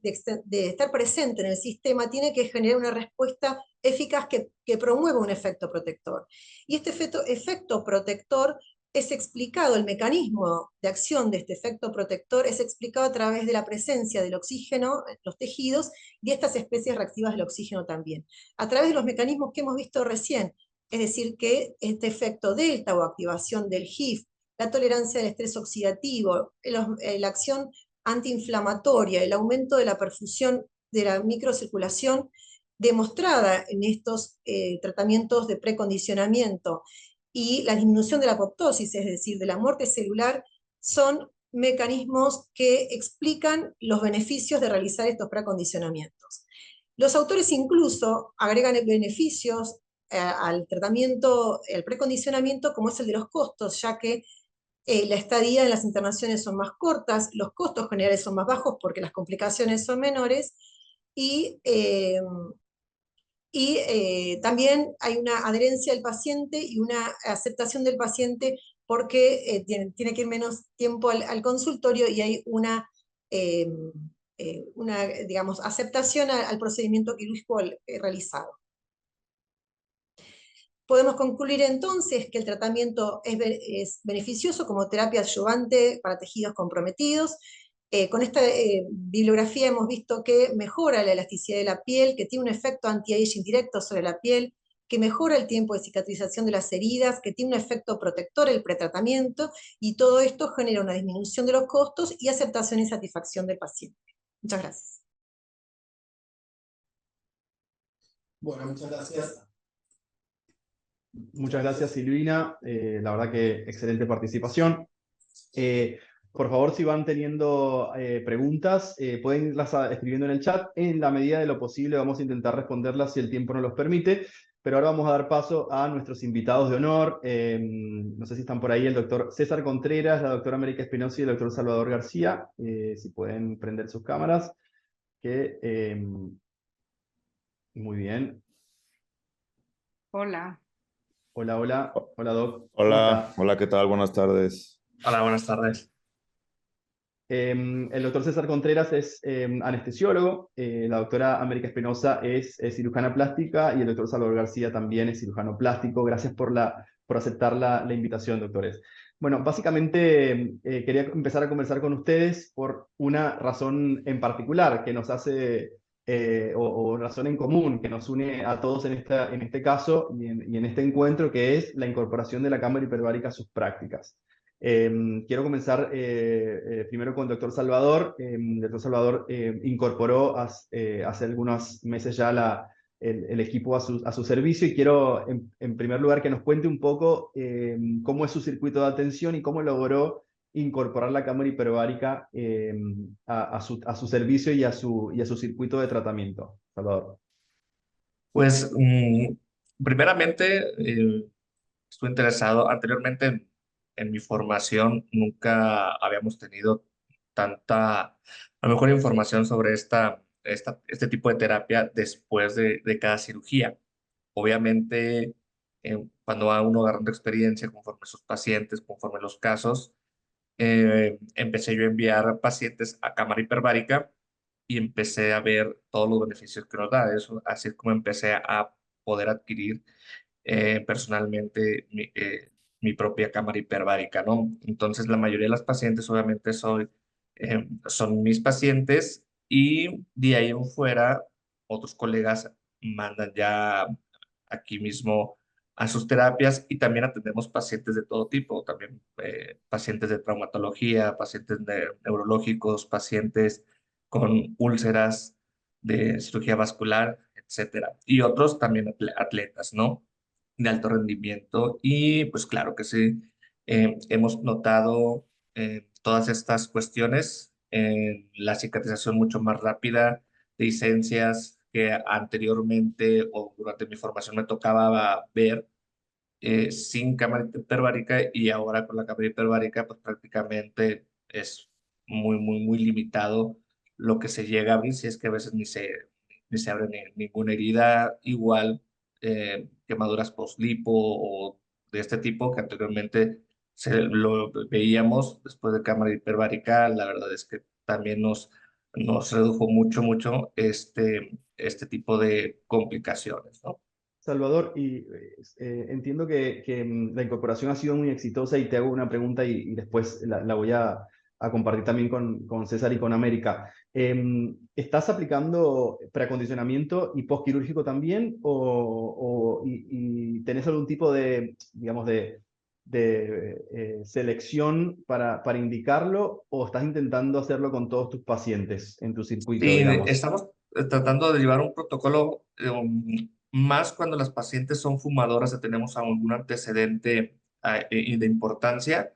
[SPEAKER 2] estar presente en el sistema, tiene que generar una respuesta eficaz que promueva un efecto protector. Y este efecto protector es explicado, el mecanismo de acción de este efecto protector es explicado a través de la presencia del oxígeno en los tejidos y estas especies reactivas del oxígeno también. A través de los mecanismos que hemos visto recién, es decir, que este efecto delta o activación del HIF, la tolerancia al estrés oxidativo, la acción antiinflamatoria, el aumento de la perfusión de la microcirculación demostrada en estos tratamientos de precondicionamiento y la disminución de la apoptosis, es decir, de la muerte celular, son mecanismos que explican los beneficios de realizar estos precondicionamientos. Los autores incluso agregan beneficios al tratamiento, el precondicionamiento, como es el de los costos, ya que la estadía en las internaciones son más cortas, los costos generales son más bajos porque las complicaciones son menores, y, también hay una adherencia del paciente y una aceptación del paciente porque tiene que ir menos tiempo al consultorio y hay eh, digamos, aceptación al procedimiento quirúrgico realizado. Podemos concluir entonces que el tratamiento es beneficioso como terapia adyuvante para tejidos comprometidos. Con esta bibliografía hemos visto que mejora la elasticidad de la piel, que tiene un efecto anti-aging directo sobre la piel, que mejora el tiempo de cicatrización de las heridas, que tiene un efecto protector el pretratamiento, y todo esto genera una disminución de los costos y aceptación y satisfacción del paciente. Muchas gracias.
[SPEAKER 3] Bueno, muchas gracias.
[SPEAKER 1] Muchas gracias, Silvina. La verdad que excelente participación. Por favor, si van teniendo preguntas, pueden irlas escribiendo en el chat. En la medida de lo posible vamos a intentar responderlas si el tiempo nos los permite. Pero ahora vamos a dar paso a nuestros invitados de honor. No sé si están por ahí el doctor César Contreras, la doctora América Espinosa y el doctor Salvador García. Si pueden prender sus cámaras. Muy bien.
[SPEAKER 4] Hola.
[SPEAKER 1] Hola, hola. Hola, doc. ¿Cómo
[SPEAKER 5] Hola,
[SPEAKER 1] está?
[SPEAKER 5] hola, ¿qué tal? Buenas tardes.
[SPEAKER 4] Hola, buenas tardes.
[SPEAKER 1] El doctor César Contreras es anestesiólogo, la doctora América Espinosa es cirujana plástica y el doctor Salvador García también es cirujano plástico. Gracias por aceptar la invitación, doctores. Bueno, básicamente quería empezar a conversar con ustedes por una razón en particular que nos hace, o razón en común que nos une a todos en este caso y en este encuentro, que es la incorporación de la cámara hiperbárica a sus prácticas. Quiero comenzar primero con el doctor Salvador. El doctor Salvador incorporó hace algunos meses ya el equipo a su servicio y quiero, en primer lugar, que nos cuente un poco cómo es su circuito de atención y cómo logró incorporar la cámara hiperbárica a su servicio y a su circuito de tratamiento. Salvador.
[SPEAKER 4] Pues, primeramente, estuve interesado anteriormente en mi formación, nunca habíamos tenido tanta, a lo mejor, información sobre este tipo de terapia después de cada cirugía. Obviamente, cuando va uno agarrando experiencia conforme sus pacientes, conforme los casos, empecé yo a enviar pacientes a cámara hiperbárica y empecé a ver todos los beneficios que nos da eso, así es como empecé a poder adquirir personalmente mi propia cámara hiperbárica, ¿no? Entonces, la mayoría de las pacientes obviamente son mis pacientes y de ahí en fuera otros colegas mandan ya aquí mismo a sus terapias y también atendemos pacientes de todo tipo, también pacientes de traumatología, pacientes neurológicos, pacientes con úlceras de cirugía vascular, etcétera. Y otros también atletas, ¿no? De alto rendimiento. Y pues claro que sí, hemos notado todas estas cuestiones, la cicatrización mucho más rápida, licencias que anteriormente o durante mi formación me tocaba ver sin cámara hiperbárica, y ahora con la cámara hiperbárica pues prácticamente es muy limitado lo que se llega a abrir, si es que a veces ni se abre ninguna herida. Igual quemaduras post-lipo o de este tipo que anteriormente lo veíamos después de cámara hiperbárica. La verdad es que también nos redujo mucho este tipo de complicaciones, ¿no?
[SPEAKER 1] Salvador, y entiendo que la incorporación ha sido muy exitosa y te hago una pregunta y después la voy a compartir también con César y con América. ¿Estás aplicando preacondicionamiento y postquirúrgico también y tenés algún tipo de, digamos, de selección para indicarlo o estás intentando hacerlo con todos tus pacientes en tu circuito,
[SPEAKER 4] Sí,
[SPEAKER 1] digamos?
[SPEAKER 4] estamos tratando de llevar un protocolo más cuando las pacientes son fumadoras o tenemos algún antecedente de importancia,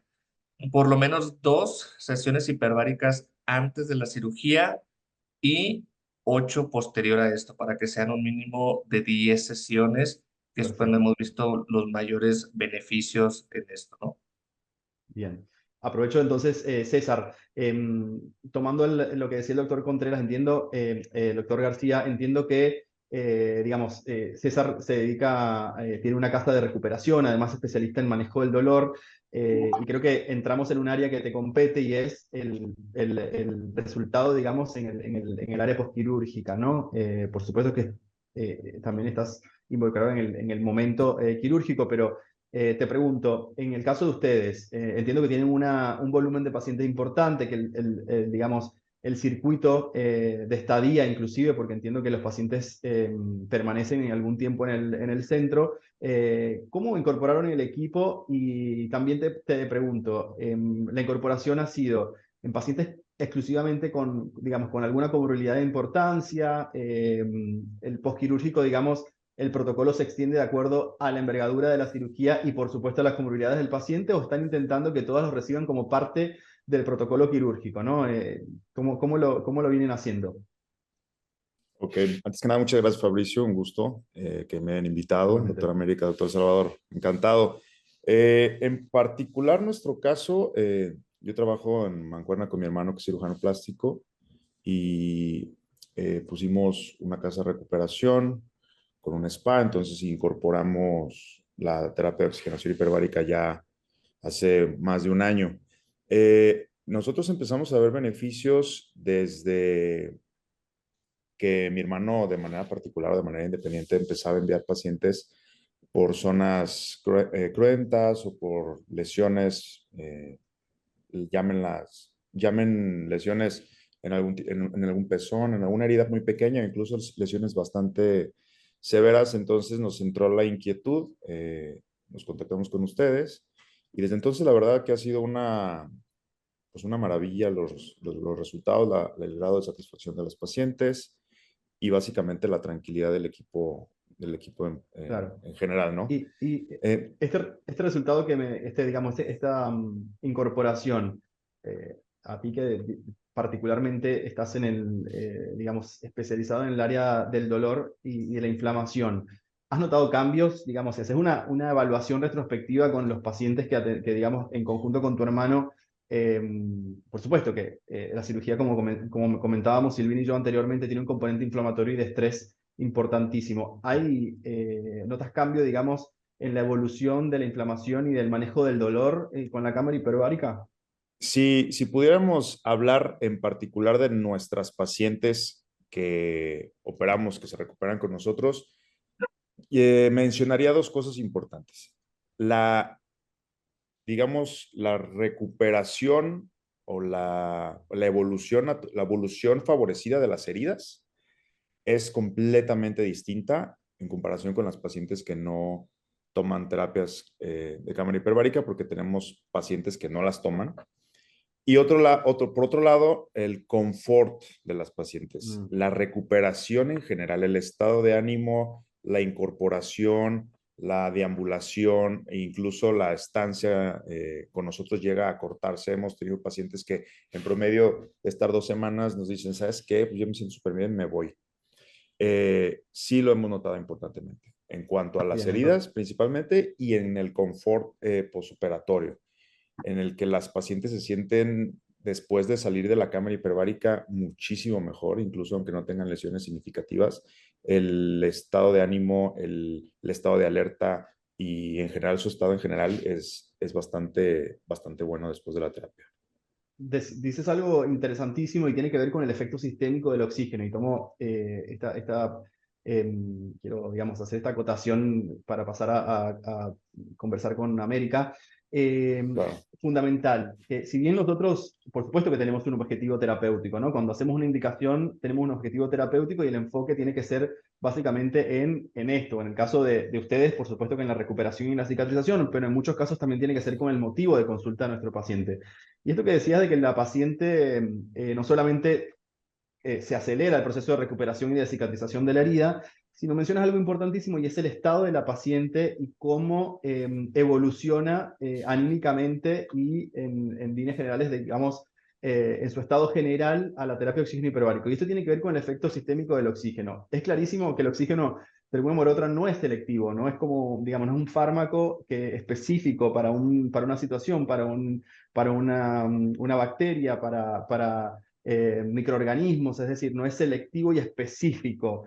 [SPEAKER 4] por lo menos 2 sesiones hiperbáricas antes de la cirugía y 8 posterior a esto, para que sean un mínimo de 10 sesiones, que es cuando
[SPEAKER 1] Perfecto.
[SPEAKER 4] hemos visto los mayores beneficios en esto, ¿no?
[SPEAKER 1] Bien. Aprovecho entonces, César, tomando lo que decía el doctor Contreras, entiendo, doctor García, entiendo que, digamos, César se dedica, tiene una casa de recuperación, además especialista en manejo del dolor, y creo que entramos en un área que te compete y es el resultado, digamos, en el área postquirúrgica, ¿no? Por supuesto que también estás involucrado en el momento quirúrgico, pero te pregunto, en el caso de ustedes, entiendo que tienen un volumen de pacientes importante, que digamos, el circuito de estadía inclusive, porque entiendo que los pacientes permanecen en algún tiempo en el centro. ¿Cómo incorporaron el equipo? Y también te pregunto, ¿la incorporación ha sido en pacientes exclusivamente con, digamos, con alguna comorbilidad de importancia? El postquirúrgico, digamos, el protocolo se extiende de acuerdo a la envergadura de la cirugía y por supuesto a las comorbilidades del paciente, o están intentando que todas lo reciban como parte del protocolo quirúrgico, ¿no? ¿Cómo lo vienen haciendo?
[SPEAKER 5] Ok, antes que nada, muchas gracias, Fabricio. Un gusto que me hayan invitado.
[SPEAKER 1] Igualmente.
[SPEAKER 5] Doctor América, doctor Salvador, encantado. En particular, nuestro caso, yo trabajo en mancuerna con mi hermano, que es cirujano plástico, y pusimos una casa de recuperación con un spa. Entonces incorporamos la terapia de oxigenación hiperbárica ya hace más de un año. Nosotros empezamos a ver beneficios desde que mi hermano, de manera particular o de manera independiente, empezaba a enviar pacientes por zonas cruentas o por lesiones, llamen lesiones en algún pezón, en alguna herida muy pequeña, incluso lesiones bastante severas. Entonces nos entró la inquietud, nos contactamos con ustedes y desde entonces la verdad que ha sido pues una maravilla los resultados, el grado de satisfacción de los pacientes y básicamente la tranquilidad del equipo
[SPEAKER 1] Claro.
[SPEAKER 5] en general, ¿no?
[SPEAKER 1] Y
[SPEAKER 5] Eh,
[SPEAKER 1] este resultado digamos, esta incorporación, a ti que particularmente estás digamos, especializado en el área del dolor y de la inflamación, ¿has notado cambios? Digamos, si haces una evaluación retrospectiva con los pacientes que, digamos, en conjunto con tu hermano, eh, por supuesto que la cirugía, como comentábamos Silvina y yo anteriormente, tiene un componente inflamatorio y de estrés importantísimo. ¿Notas cambio, digamos, en la evolución de la inflamación y del manejo del dolor con la cámara hiperbárica?
[SPEAKER 5] si pudiéramos hablar en particular de nuestras pacientes que operamos, que se recuperan con nosotros, mencionaría dos cosas importantes. Digamos, la recuperación o la evolución favorecida de las heridas es completamente distinta en comparación con las pacientes que no toman terapias de cámara hiperbárica, porque tenemos pacientes que no las toman. Y por otro lado, el confort de las pacientes,
[SPEAKER 1] Mm.
[SPEAKER 5] la recuperación en general, el estado de ánimo, la incorporación, la deambulación e incluso la estancia con nosotros llega a cortarse. Hemos tenido pacientes que en promedio de estar 2 semanas nos dicen, ¿sabes qué? Pues yo me siento súper bien, me voy. Sí lo hemos notado importantemente en cuanto a las
[SPEAKER 1] Bien, entonces,
[SPEAKER 5] heridas principalmente y en el confort postoperatorio, en el que las pacientes se sienten después de salir de la cámara hiperbárica muchísimo mejor, incluso aunque no tengan lesiones significativas. El estado de ánimo, el estado de alerta y en general su estado en general es bastante bueno después de la terapia.
[SPEAKER 1] dices algo interesantísimo y tiene que ver con el efecto sistémico del oxígeno. Y tomo quiero, digamos, hacer esta acotación para pasar a conversar con América.
[SPEAKER 5] Claro.
[SPEAKER 1] Fundamental, que si bien nosotros, por supuesto que tenemos un objetivo terapéutico, ¿no? Cuando hacemos una indicación, tenemos un objetivo terapéutico y el enfoque tiene que ser básicamente en esto. En el caso de ustedes, por supuesto que en la recuperación y la cicatrización, pero en muchos casos también tiene que ser con el motivo de consulta de nuestro paciente. Y esto que decías de que la paciente no solamente se acelera el proceso de recuperación y de cicatrización de la herida, sino mencionas algo importantísimo y es el estado de la paciente y cómo evoluciona anímicamente y en líneas generales, digamos, en su estado general a la terapia de oxígeno hiperbárico. Y esto tiene que ver con el efecto sistémico del oxígeno. Es clarísimo que el oxígeno de alguna manera u otra no es selectivo, no es como, digamos, no es un fármaco que específico para una situación, para una bacteria, para microorganismos, es decir, no es selectivo y específico,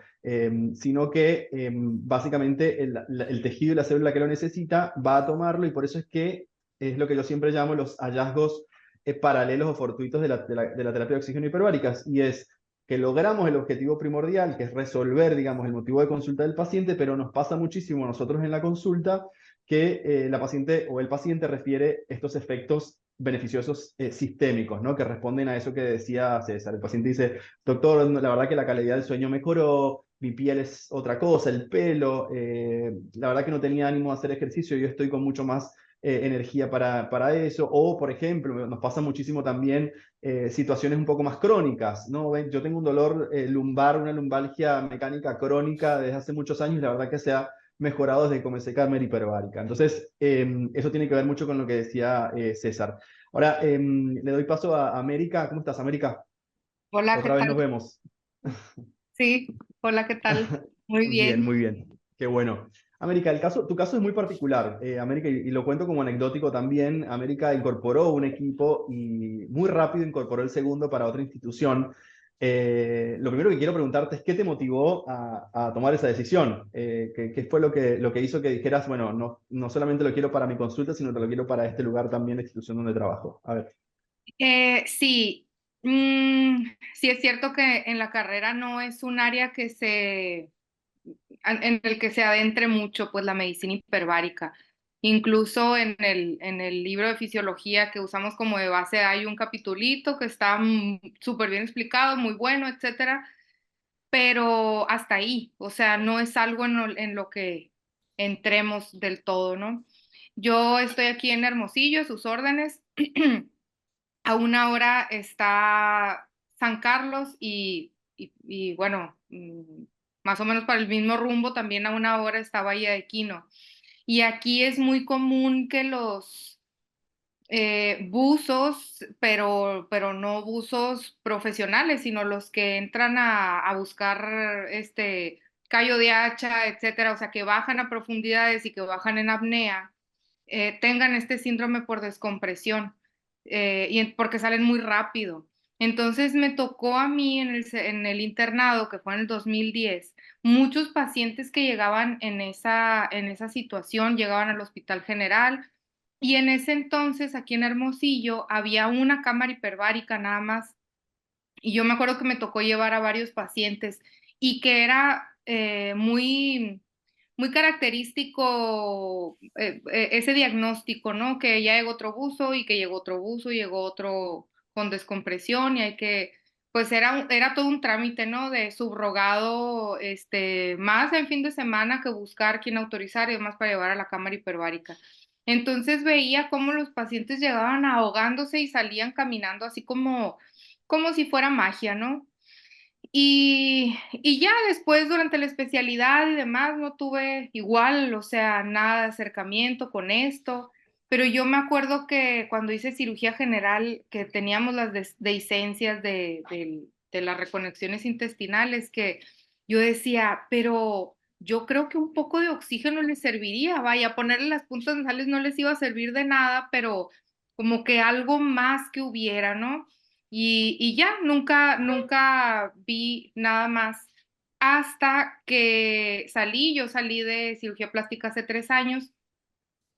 [SPEAKER 1] sino que básicamente el tejido y la célula que lo necesita va a tomarlo y por eso es que es lo que yo siempre llamo los hallazgos paralelos o fortuitos de la terapia de oxígeno hiperbáricas, y es que logramos el objetivo primordial, que es resolver, digamos, el motivo de consulta del paciente, pero nos pasa muchísimo a nosotros en la consulta que la paciente o el paciente refiere estos efectos beneficiosos sistémicos, ¿no? Que responden a eso que decía César. El paciente dice, doctor, la verdad que la calidad del sueño mejoró, mi piel es otra cosa, el pelo, la verdad que no tenía ánimo de hacer ejercicio, yo estoy con mucho más energía para eso. O, por ejemplo, nos pasa muchísimo también situaciones un poco más crónicas, ¿no? ¿Ven? Yo tengo un dolor lumbar, una lumbalgia mecánica crónica desde hace muchos años, y la verdad que se ha mejorado desde que comencé cámara hiperbárica. Entonces, eso tiene que ver mucho con lo que decía César. Ahora, le doy paso a América. ¿Cómo estás, América?
[SPEAKER 6] Hola, ¿qué
[SPEAKER 1] Otra vez
[SPEAKER 6] tal?
[SPEAKER 1] nos vemos.
[SPEAKER 6] Sí, hola, ¿qué tal? Muy
[SPEAKER 1] Bien,
[SPEAKER 6] bien.
[SPEAKER 1] muy bien. Qué bueno. América, tu caso es muy particular, América, y lo cuento como anecdótico también. América incorporó un equipo y muy rápido incorporó el segundo para otra institución. Lo primero que quiero preguntarte es qué te motivó a tomar esa decisión. ¿Qué fue lo que hizo que dijeras, bueno, no solamente lo quiero para mi consulta, sino que lo quiero para este lugar también, la institución donde trabajo? A ver.
[SPEAKER 6] Sí, sí es cierto que en la carrera no es un área en el que se adentre mucho, pues la medicina hiperbárica. Incluso en el libro de fisiología que usamos como de base hay un capitulito que está súper bien explicado, muy bueno, etcétera, pero hasta ahí, o sea, no es algo en lo que entremos del todo, ¿no? Yo estoy aquí en Hermosillo, a sus órdenes. A una hora está San Carlos y bueno, más o menos para el mismo rumbo, también a una hora está Valle de Quino. Y aquí es muy común que los buzos, pero no buzos profesionales, sino los que entran a buscar este callo de hacha, etcétera, o sea, que bajan a profundidades y que bajan en apnea, tengan este síndrome por descompresión, porque salen muy rápido. Entonces me tocó a mí en el internado, que fue en el 2010, muchos pacientes que llegaban en esa situación, llegaban al Hospital General, y en ese entonces aquí en Hermosillo había una cámara hiperbárica nada más, y yo me acuerdo que me tocó llevar a varios pacientes y que era muy característico ese diagnóstico, ¿no? Que ya llegó otro buzo y que llegó otro buzo y llegó otro con descompresión y hay que, pues era todo un trámite, ¿no? De subrogado, más en fin de semana que buscar quién autorizar y demás para llevar a la cámara hiperbárica. Entonces veía cómo los pacientes llegaban ahogándose y salían caminando así como si fuera magia, ¿no? Y ya después, durante la especialidad y demás, no tuve igual, o sea, nada de acercamiento con esto, pero yo me acuerdo que cuando hice cirugía general, que teníamos las dehiscencias de las reconexiones intestinales, que yo decía, pero yo creo que un poco de oxígeno les serviría, vaya, ponerle las puntas nasales no les iba a servir de nada, pero como que algo más que hubiera, ¿no? Y ya, nunca vi nada más hasta que yo salí de cirugía plástica hace 3 años.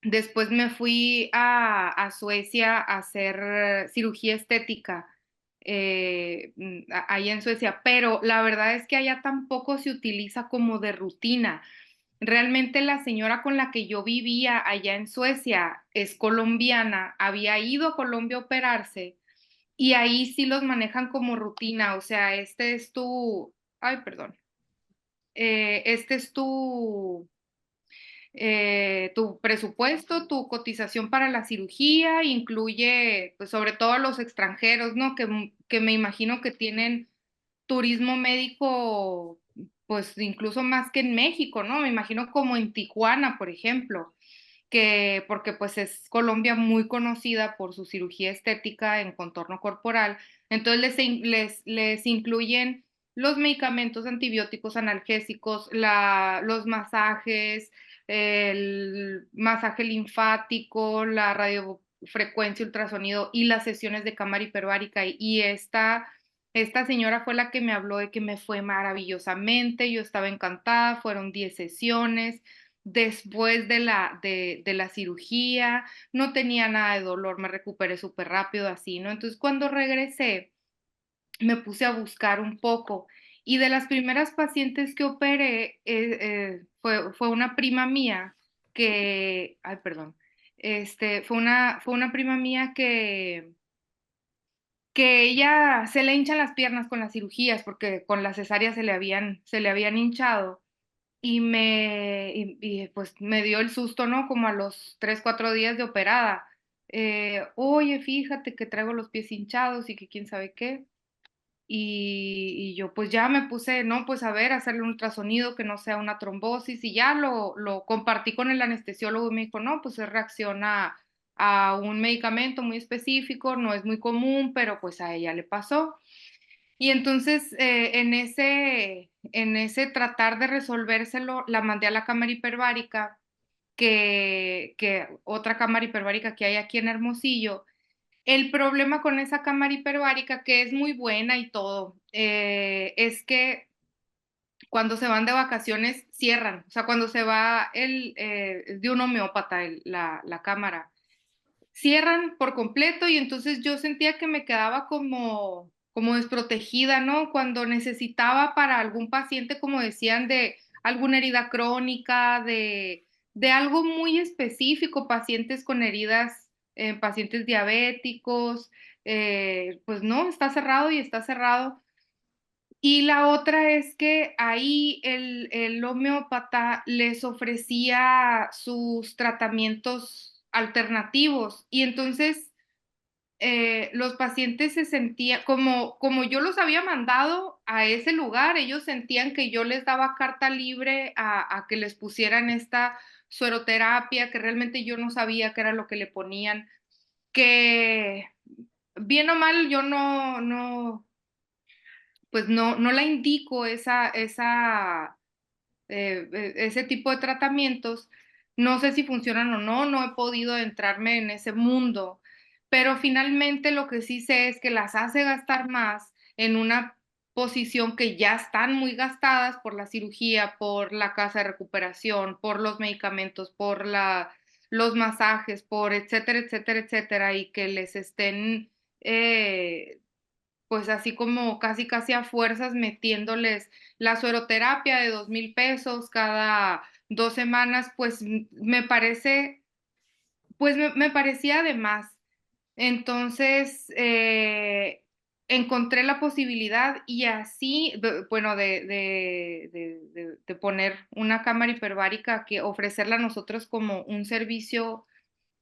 [SPEAKER 6] Después me fui a Suecia a hacer cirugía estética, allá en Suecia, pero la verdad es que allá tampoco se utiliza como de rutina. Realmente la señora con la que yo vivía allá en Suecia es colombiana, había ido a Colombia a operarse y ahí sí los manejan como rutina, o sea, este es tu, ay, perdón, este es tu presupuesto, tu cotización para la cirugía, incluye, pues, sobre todo a los extranjeros, ¿no? Que me imagino que tienen turismo médico, pues, incluso más que en México, ¿no? Me imagino como en Tijuana, por ejemplo, que porque, pues, es Colombia muy conocida por su cirugía estética en contorno corporal. Entonces, les incluyen los medicamentos antibióticos, analgésicos, los masajes, el masaje linfático, la radiofrecuencia, ultrasonido y las sesiones de cámara hiperbárica. Y esta señora fue la que me habló de que me fue maravillosamente, yo estaba encantada, fueron 10 sesiones. Después de la cirugía, no tenía nada de dolor, me recuperé súper rápido así, ¿no? Entonces, cuando regresé, me puse a buscar un poco, y de las primeras pacientes que operé, fue una prima mía que ay, perdón, fue una prima mía que ella se le hinchan las piernas con las cirugías, porque con la cesárea se le habían hinchado, pues, me dio el susto, ¿no? Como a los 3 4 días de operada. Oye, fíjate que traigo los pies hinchados y que quién sabe qué. Y yo, pues, ya me puse, no, pues, a ver, hacerle un ultrasonido que no sea una trombosis, y ya lo compartí con el anestesiólogo, y me dijo: "No, pues, es reacción a un medicamento muy específico, no es muy común, pero, pues, a ella le pasó". Y entonces, en ese tratar de resolvérselo, la mandé a la cámara hiperbárica, que otra cámara hiperbárica que hay aquí en Hermosillo. El problema con esa cámara hiperbárica, que es muy buena y todo, es que cuando se van de vacaciones cierran. O sea, cuando se va es de un homeópata la cámara. Cierran por completo y entonces yo sentía que me quedaba como desprotegida, ¿no? Cuando necesitaba para algún paciente, como decían, de alguna herida crónica, de algo muy específico, pacientes con heridas, pacientes diabéticos, pues no, está cerrado y está cerrado. Y la otra es que ahí el homeópata les ofrecía sus tratamientos alternativos y entonces, los pacientes se sentían como yo los había mandado a ese lugar, ellos sentían que yo les daba carta libre a que les pusieran esta sueroterapia, que realmente yo no sabía qué era lo que le ponían, que bien o mal yo pues no la indico ese tipo de tratamientos. No sé si funcionan o no, no he podido entrarme en ese mundo, pero finalmente lo que sí sé es que las hace gastar más en una posición que ya están muy gastadas por la cirugía, por la casa de recuperación, por los medicamentos, por los masajes, por etcétera, etcétera, etcétera, y que les estén pues así como casi, casi a fuerzas metiéndoles la sueroterapia de 2,000 pesos cada 2 semanas, pues me parece, pues me parecía de más. Entonces, encontré la posibilidad y así, bueno, de poner una cámara hiperbárica, que ofrecerla a nosotros como un servicio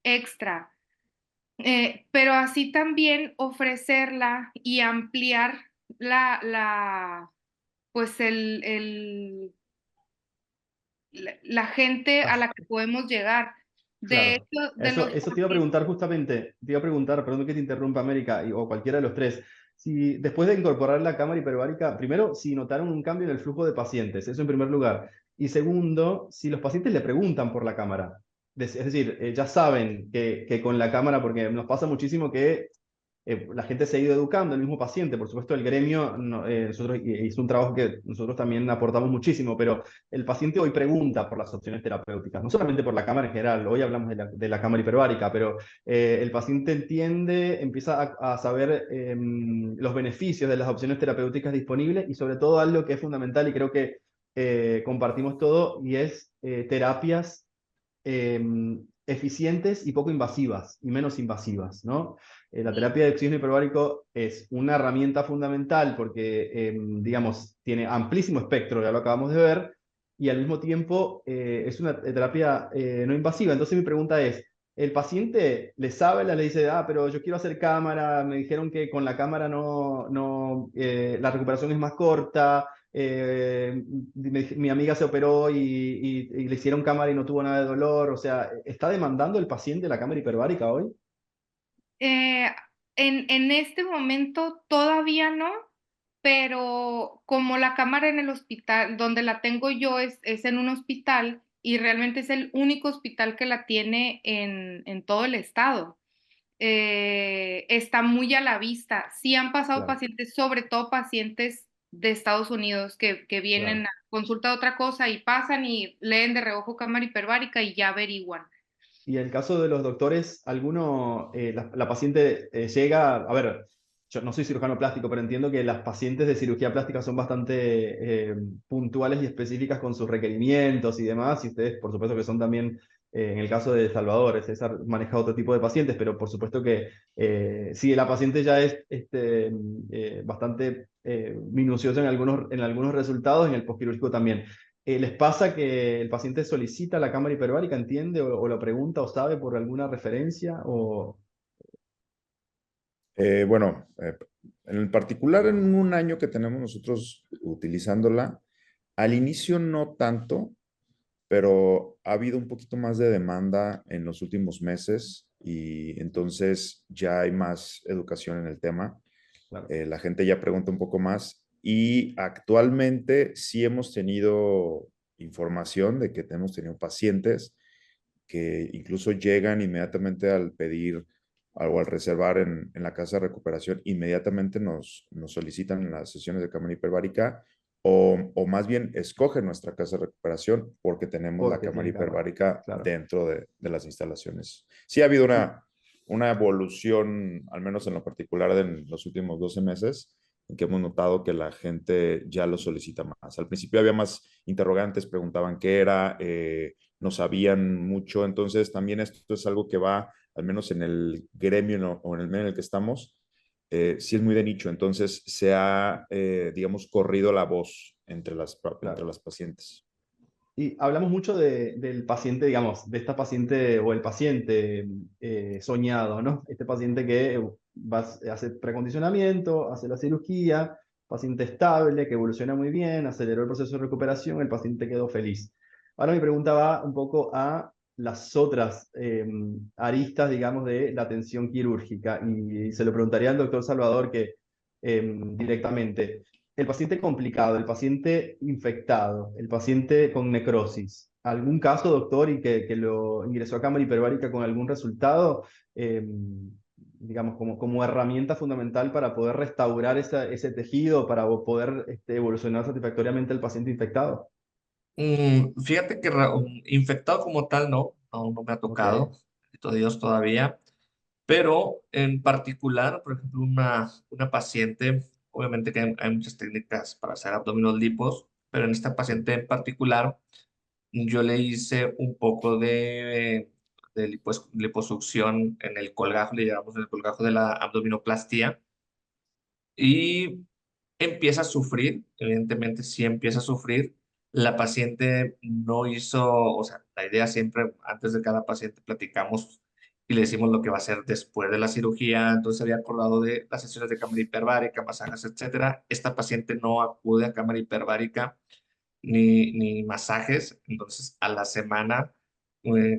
[SPEAKER 6] extra. Pero así también ofrecerla y ampliar la pues la gente a
[SPEAKER 1] Ah,
[SPEAKER 6] la que podemos llegar. De
[SPEAKER 1] claro.
[SPEAKER 6] hecho, de los
[SPEAKER 1] Eso te iba a preguntar justamente, te iba a preguntar, perdón que te interrumpa, América, o cualquiera de los tres, si después de incorporar la cámara hiperbárica, primero, si notaron un cambio en el flujo de pacientes, eso en primer lugar. Y segundo, si los pacientes le preguntan por la cámara. Es decir, ya saben que con la cámara, porque nos pasa muchísimo que la gente se ha ido educando, el mismo paciente, por supuesto el gremio, nosotros hizo un trabajo que nosotros también aportamos muchísimo, pero el paciente hoy pregunta por las opciones terapéuticas, no solamente por la cámara en general, hoy hablamos de la cámara hiperbárica, pero el paciente entiende, empieza a saber los beneficios de las opciones terapéuticas disponibles y sobre todo algo que es fundamental y creo que compartimos todo y es terapias eficientes y poco invasivas y menos invasivas, ¿no? La terapia de oxígeno hiperbárico es una herramienta fundamental porque, digamos, tiene amplísimo espectro, ya lo acabamos de ver, y al mismo tiempo es una terapia no invasiva. Entonces mi pregunta es, ¿el paciente le sabe, le dice, ah, pero yo quiero hacer cámara, me dijeron que con la cámara la recuperación es más corta, mi amiga se operó y le hicieron cámara y no tuvo nada de dolor, o sea, ¿está demandando el paciente la cámara hiperbárica hoy?
[SPEAKER 6] Eh, en este momento todavía no, pero como la cámara en el hospital, donde la tengo yo es en un hospital y realmente es el único hospital que la tiene en todo el estado. Está muy a la vista. Sí han pasado
[SPEAKER 1] Claro,
[SPEAKER 6] pacientes, sobre todo pacientes de Estados Unidos que vienen
[SPEAKER 1] claro.
[SPEAKER 6] a consulta de otra cosa y pasan y leen de reojo cámara hiperbárica y ya averiguan.
[SPEAKER 1] Y en el caso de los doctores, la paciente llega, a ver, yo no soy cirujano plástico, pero entiendo que las pacientes de cirugía plástica son bastante puntuales y específicas con sus requerimientos y demás, y ustedes, por supuesto que son también, en el caso de Salvador, César maneja otro tipo de pacientes, pero por supuesto que si la paciente ya es bastante minuciosa en algunos resultados, en el postquirúrgico también. ¿Les pasa que el paciente solicita la cámara hiperbárica, entiende, o lo pregunta o sabe por alguna referencia?
[SPEAKER 5] Bueno, en el particular, en un año que tenemos nosotros utilizándola, al inicio no tanto, pero ha habido un poquito más de demanda en los últimos meses y entonces ya hay más educación en el tema.
[SPEAKER 1] Claro,
[SPEAKER 5] La gente ya pregunta un poco más y actualmente sí hemos tenido información de que hemos tenido pacientes que incluso llegan inmediatamente al pedir o al reservar en la casa de recuperación, inmediatamente nos solicitan las sesiones de cámara hiperbárica o más bien escogen nuestra casa de recuperación porque tenemos la
[SPEAKER 1] porque
[SPEAKER 5] cámara
[SPEAKER 1] tienen cámara,
[SPEAKER 5] hiperbárica
[SPEAKER 1] claro.
[SPEAKER 5] dentro de las instalaciones. Sí ha habido
[SPEAKER 1] Y,
[SPEAKER 5] una evolución, al menos en lo particular de los últimos 12 meses, en que hemos notado que la gente ya lo solicita más. Al principio había más interrogantes, preguntaban qué era, no sabían mucho, entonces también esto es algo que va, al menos en el gremio o en el medio en el que estamos, sí es muy de nicho, entonces se ha, digamos, corrido la voz entre
[SPEAKER 1] claro.
[SPEAKER 5] las pacientes.
[SPEAKER 1] Y hablamos mucho del paciente, digamos, de esta paciente o el paciente soñado, ¿no? Este paciente que hace precondicionamiento, hace la cirugía, paciente estable, que evoluciona muy bien, aceleró el proceso de recuperación, el paciente quedó feliz. Ahora mi pregunta va un poco a las otras aristas, digamos, de la atención quirúrgica. Y se lo preguntaría al doctor Salvador que directamente el paciente complicado, el paciente infectado, el paciente con necrosis. ¿Algún caso, doctor, y que lo ingresó a cámara hiperbárica con algún resultado, digamos, como herramienta fundamental para poder restaurar ese tejido, para poder evolucionar satisfactoriamente el paciente infectado?
[SPEAKER 4] Fíjate que infectado como tal no, aún no me ha
[SPEAKER 1] Ok,
[SPEAKER 4] tocado, bendito Dios todavía, pero en particular, por ejemplo, una paciente, obviamente que hay muchas técnicas para hacer abdominolipos, pero en esta paciente en particular, yo le hice un poco de liposucción en el colgajo, le llamamos el colgajo de la abdominoplastía, y empieza a sufrir, evidentemente sí empieza a sufrir. La paciente no hizo, o sea, la idea siempre, antes de cada paciente platicamos y le decimos lo que va a hacer después de la cirugía. Entonces había acordado de las sesiones de cámara hiperbárica, masajes, etcétera. Esta paciente no acude a cámara hiperbárica ni masajes. Entonces, a la semana,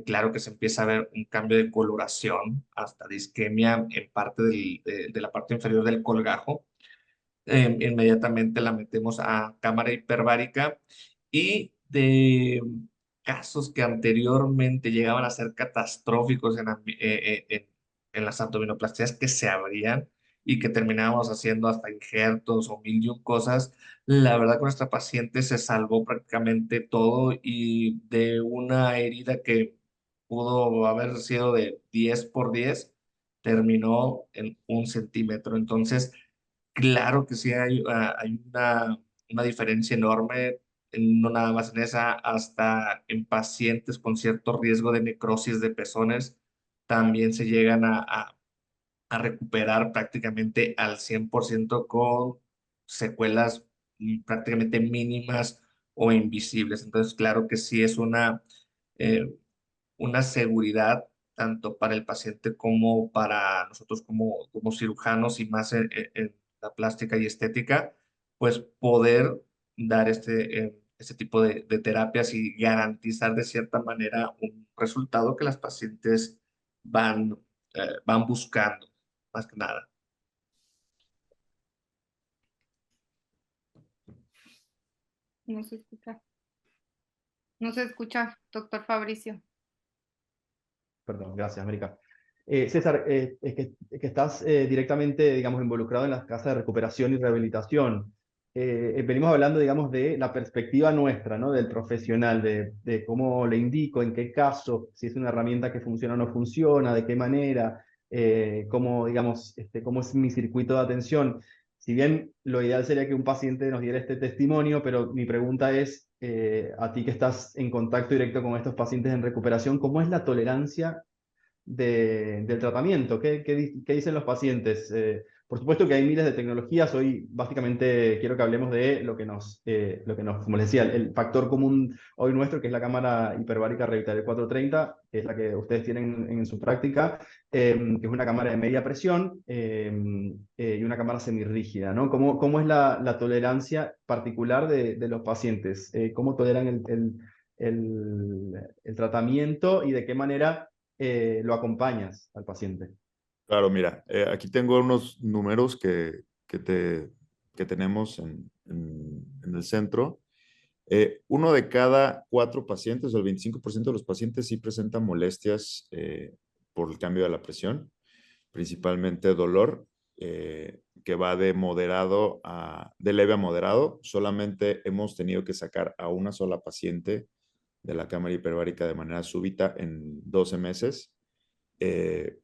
[SPEAKER 4] claro que se empieza a ver un cambio de coloración, hasta de isquemia en parte de la parte inferior del colgajo. Inmediatamente la metemos a cámara hiperbárica y de casos que anteriormente llegaban a ser catastróficos en las abdominoplastías que se abrían y que terminábamos haciendo hasta injertos o mil y un cosas, la verdad que nuestra paciente se salvó prácticamente todo y de una herida que pudo haber sido de 10 por 10 terminó en 1 centímetro. Entonces, claro que sí hay una diferencia enorme, no nada más en esa, hasta en pacientes con cierto riesgo de necrosis de pezones, también se llegan a recuperar prácticamente al 100% con secuelas prácticamente mínimas o invisibles. Entonces, claro que sí es eh, una seguridad tanto para el paciente como para nosotros como cirujanos y más en la plástica y estética, pues poder dar este tipo de terapias y garantizar de cierta manera un resultado que las pacientes van, van buscando, más que nada.
[SPEAKER 6] No se escucha. No se escucha, doctor Fabricio.
[SPEAKER 1] Perdón, gracias, América. César, es que estás directamente, digamos, involucrado en las casas de recuperación y rehabilitación. Venimos hablando, digamos, de la perspectiva nuestra, ¿no? Del profesional, de cómo le indico, en qué caso, si es una herramienta que funciona o no funciona, de qué manera, cómo, digamos, cómo es mi circuito de atención. Si bien lo ideal sería que un paciente nos diera este testimonio, pero mi pregunta es, a ti que estás en contacto directo con estos pacientes en recuperación, ¿cómo es la tolerancia del tratamiento? ¿Qué dicen los pacientes? Por supuesto que hay miles de tecnologías. Hoy básicamente quiero que hablemos de lo que nos, como les decía, el factor común hoy nuestro, que es la cámara hiperbárica Revitalife 430, que es la que ustedes tienen en su práctica, que es una cámara de media presión y una cámara semirrígida, ¿no? ¿Cómo es la tolerancia particular de los pacientes? ¿Cómo toleran el tratamiento y de qué manera lo acompañas al paciente?
[SPEAKER 5] Claro, mira, aquí tengo unos números que tenemos en el centro. Uno de cada 4 pacientes, o el 25% de los pacientes, sí presentan molestias por el cambio de la presión, principalmente dolor, que va de leve a moderado. Solamente hemos tenido que sacar a una sola paciente de la cámara hiperbárica de manera súbita en 12 meses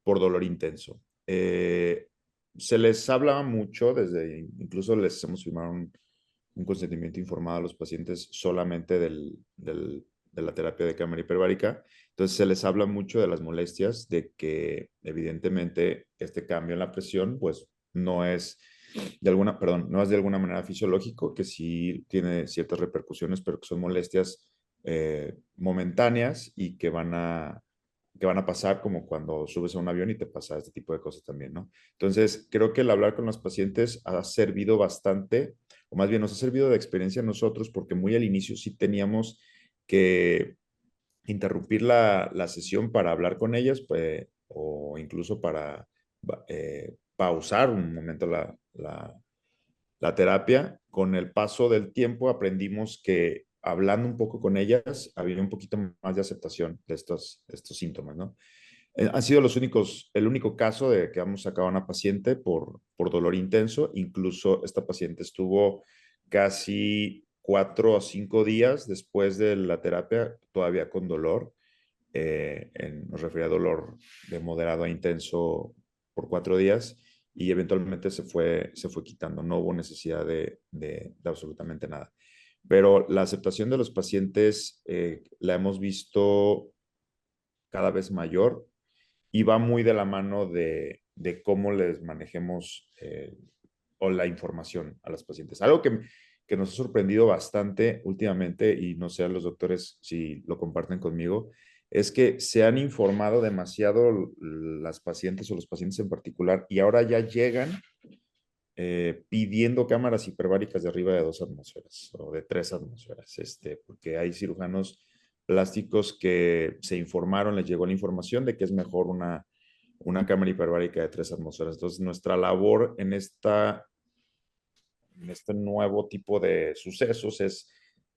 [SPEAKER 5] por dolor intenso. Se les habla mucho, incluso les hemos firmado un consentimiento informado a los pacientes solamente de la terapia de cámara hiperbárica. Entonces se les habla mucho de las molestias, de que evidentemente este cambio en la presión, pues no es no es de alguna manera fisiológico, que sí tiene ciertas repercusiones, pero que son molestias momentáneas y que van a pasar como cuando subes a un avión y te pasa este tipo de cosas también, ¿no? Entonces, creo que el hablar con los pacientes ha servido bastante, o más bien nos ha servido de experiencia a nosotros, porque muy al inicio sí teníamos que interrumpir la sesión para hablar con ellas, pues, o incluso para pausar un momento la terapia. Con el paso del tiempo aprendimos que hablando un poco con ellas había un poquito más de aceptación de estos síntomas, ¿no? Han sido el único caso de que hemos sacado a una paciente por dolor intenso. Incluso esta paciente estuvo casi 4 o 5 días después de la terapia todavía con dolor. Nos refería a dolor de moderado a intenso por 4 días y eventualmente se fue quitando. No hubo necesidad de absolutamente nada. Pero la aceptación de los pacientes la hemos visto cada vez mayor y va muy de la mano de cómo les manejemos o la información a los pacientes. Algo que nos ha sorprendido bastante últimamente, y no sé a los doctores si lo comparten conmigo, es que se han informado demasiado las pacientes o los pacientes en particular y ahora ya llegan pidiendo cámaras hiperbáricas de arriba de 2 atmósferas o de 3 atmósferas, porque hay cirujanos plásticos que se informaron, les llegó la información de que es mejor una cámara hiperbárica de 3 atmósferas. Entonces, nuestra labor en este nuevo tipo de sucesos es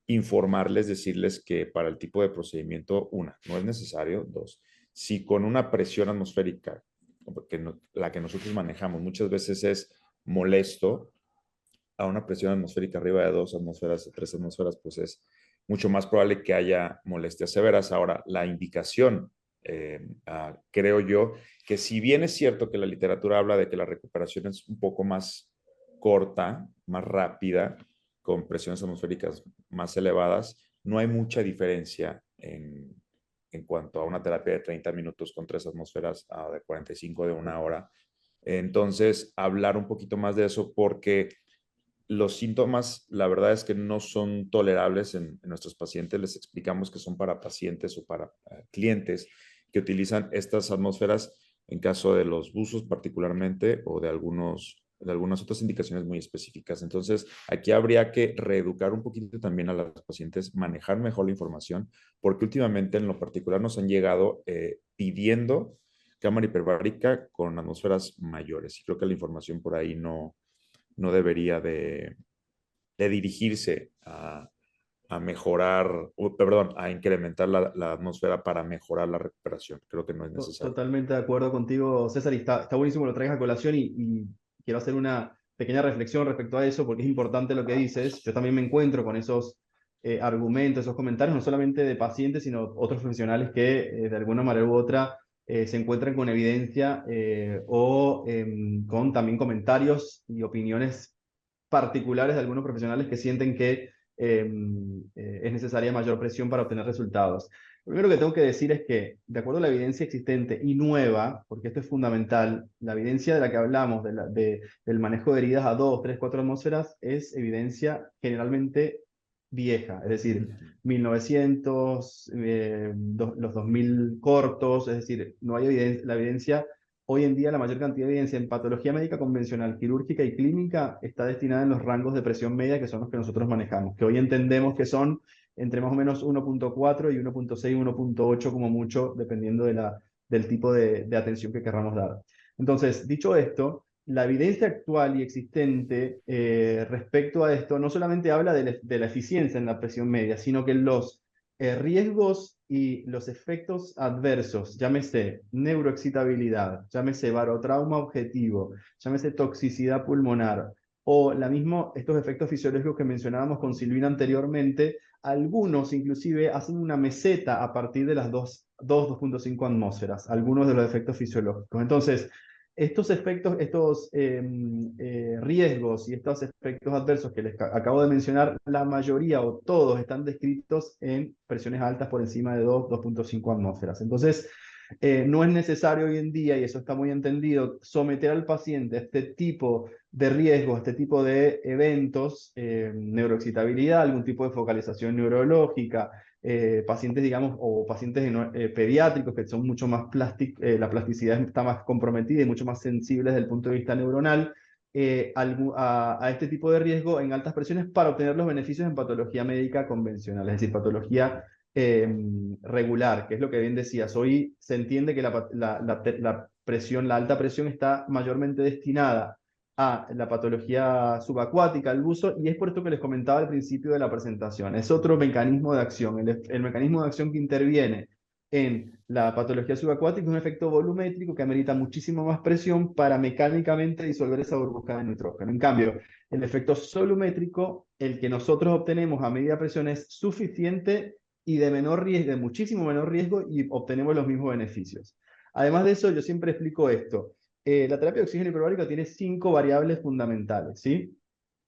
[SPEAKER 5] informarles, decirles que para el tipo de procedimiento, no es necesario, dos, si con una presión atmosférica, la que nosotros manejamos muchas veces es molesto, a una presión atmosférica arriba de 2 atmósferas, de 3 atmósferas, pues es mucho más probable que haya molestias severas. Ahora, la indicación, creo yo, que si bien es cierto que la literatura habla de que la recuperación es un poco más corta, más rápida, con presiones atmosféricas más elevadas, no hay mucha diferencia en cuanto a una terapia de 30 minutos con 3 atmósferas a de 45 de 1 hora. Entonces, hablar un poquito más de eso porque los síntomas, la verdad es que no son tolerables en nuestros pacientes. Les explicamos que son para pacientes o para clientes que utilizan estas atmósferas en caso de los buzos particularmente o de algunas otras indicaciones muy específicas. Entonces, aquí habría que reeducar un poquito también a las pacientes, manejar mejor la información, porque últimamente en lo particular nos han llegado pidiendo cámara hiperbárica con atmósferas mayores. Y creo que la información por ahí no debería de dirigirse a mejorar, perdón, a incrementar la atmósfera para mejorar la recuperación. Creo que no es necesario.
[SPEAKER 1] Totalmente de acuerdo contigo, César, y está buenísimo que lo traigas a colación y quiero hacer una pequeña reflexión respecto a eso porque es importante lo que dices. Yo también me encuentro con esos argumentos, esos comentarios, no solamente de pacientes, sino otros profesionales que de alguna manera u otra se encuentran con evidencia o con también comentarios y opiniones particulares de algunos profesionales que sienten que es necesaria mayor presión para obtener resultados. Lo primero que tengo que decir es que, de acuerdo a la evidencia existente y nueva, porque esto es fundamental, la evidencia de la que hablamos, del manejo de heridas a 2, 3, 4 atmósferas, es evidencia generalmente vieja, es decir, 1900, los 2000 cortos, es decir, no hay evidencia, la evidencia. Hoy en día la mayor cantidad de evidencia en patología médica convencional, quirúrgica y clínica está destinada en los rangos de presión media que son los que nosotros manejamos, que hoy entendemos que son entre más o menos 1.4 y 1.6, 1.8 como mucho, dependiendo del tipo de atención que queramos dar. Entonces, dicho esto, la evidencia actual y existente respecto a esto no solamente habla de la eficiencia en la presión media, sino que los riesgos y los efectos adversos, llámese neuroexcitabilidad, llámese barotrauma objetivo, llámese toxicidad pulmonar, o estos efectos fisiológicos que mencionábamos con Silvina anteriormente, algunos inclusive hacen una meseta a partir de las 2.5 atmósferas, algunos de los efectos fisiológicos. Entonces, estos efectos, estos riesgos y estos efectos adversos que les acabo de mencionar, la mayoría o todos están descritos en presiones altas por encima de 2.5 atmósferas. Entonces, no es necesario hoy en día, y eso está muy entendido, someter al paciente a este tipo de riesgos, a este tipo de eventos, neuroexcitabilidad, algún tipo de focalización neurológica, pacientes, digamos, o pacientes pediátricos que son mucho más la plasticidad está más comprometida y mucho más sensible desde el punto de vista neuronal, a este tipo de riesgo en altas presiones para obtener los beneficios en patología médica convencional, es decir, patología regular, que es lo que bien decías. Hoy se entiende que la presión, la alta presión está mayormente destinada a la patología subacuática, al buzo, y es por esto que les comentaba al principio de la presentación. Es otro mecanismo de acción. El mecanismo de acción que interviene en la patología subacuática es un efecto volumétrico que amerita muchísimo más presión para mecánicamente disolver esa burbuja de nitrógeno. En cambio, el efecto solumétrico, el que nosotros obtenemos a media presión, es suficiente y de menor riesgo, de muchísimo menor riesgo, y obtenemos los mismos beneficios. Además de eso, yo siempre explico esto. La terapia de oxígeno hiperbárico tiene 5 variables fundamentales, ¿sí?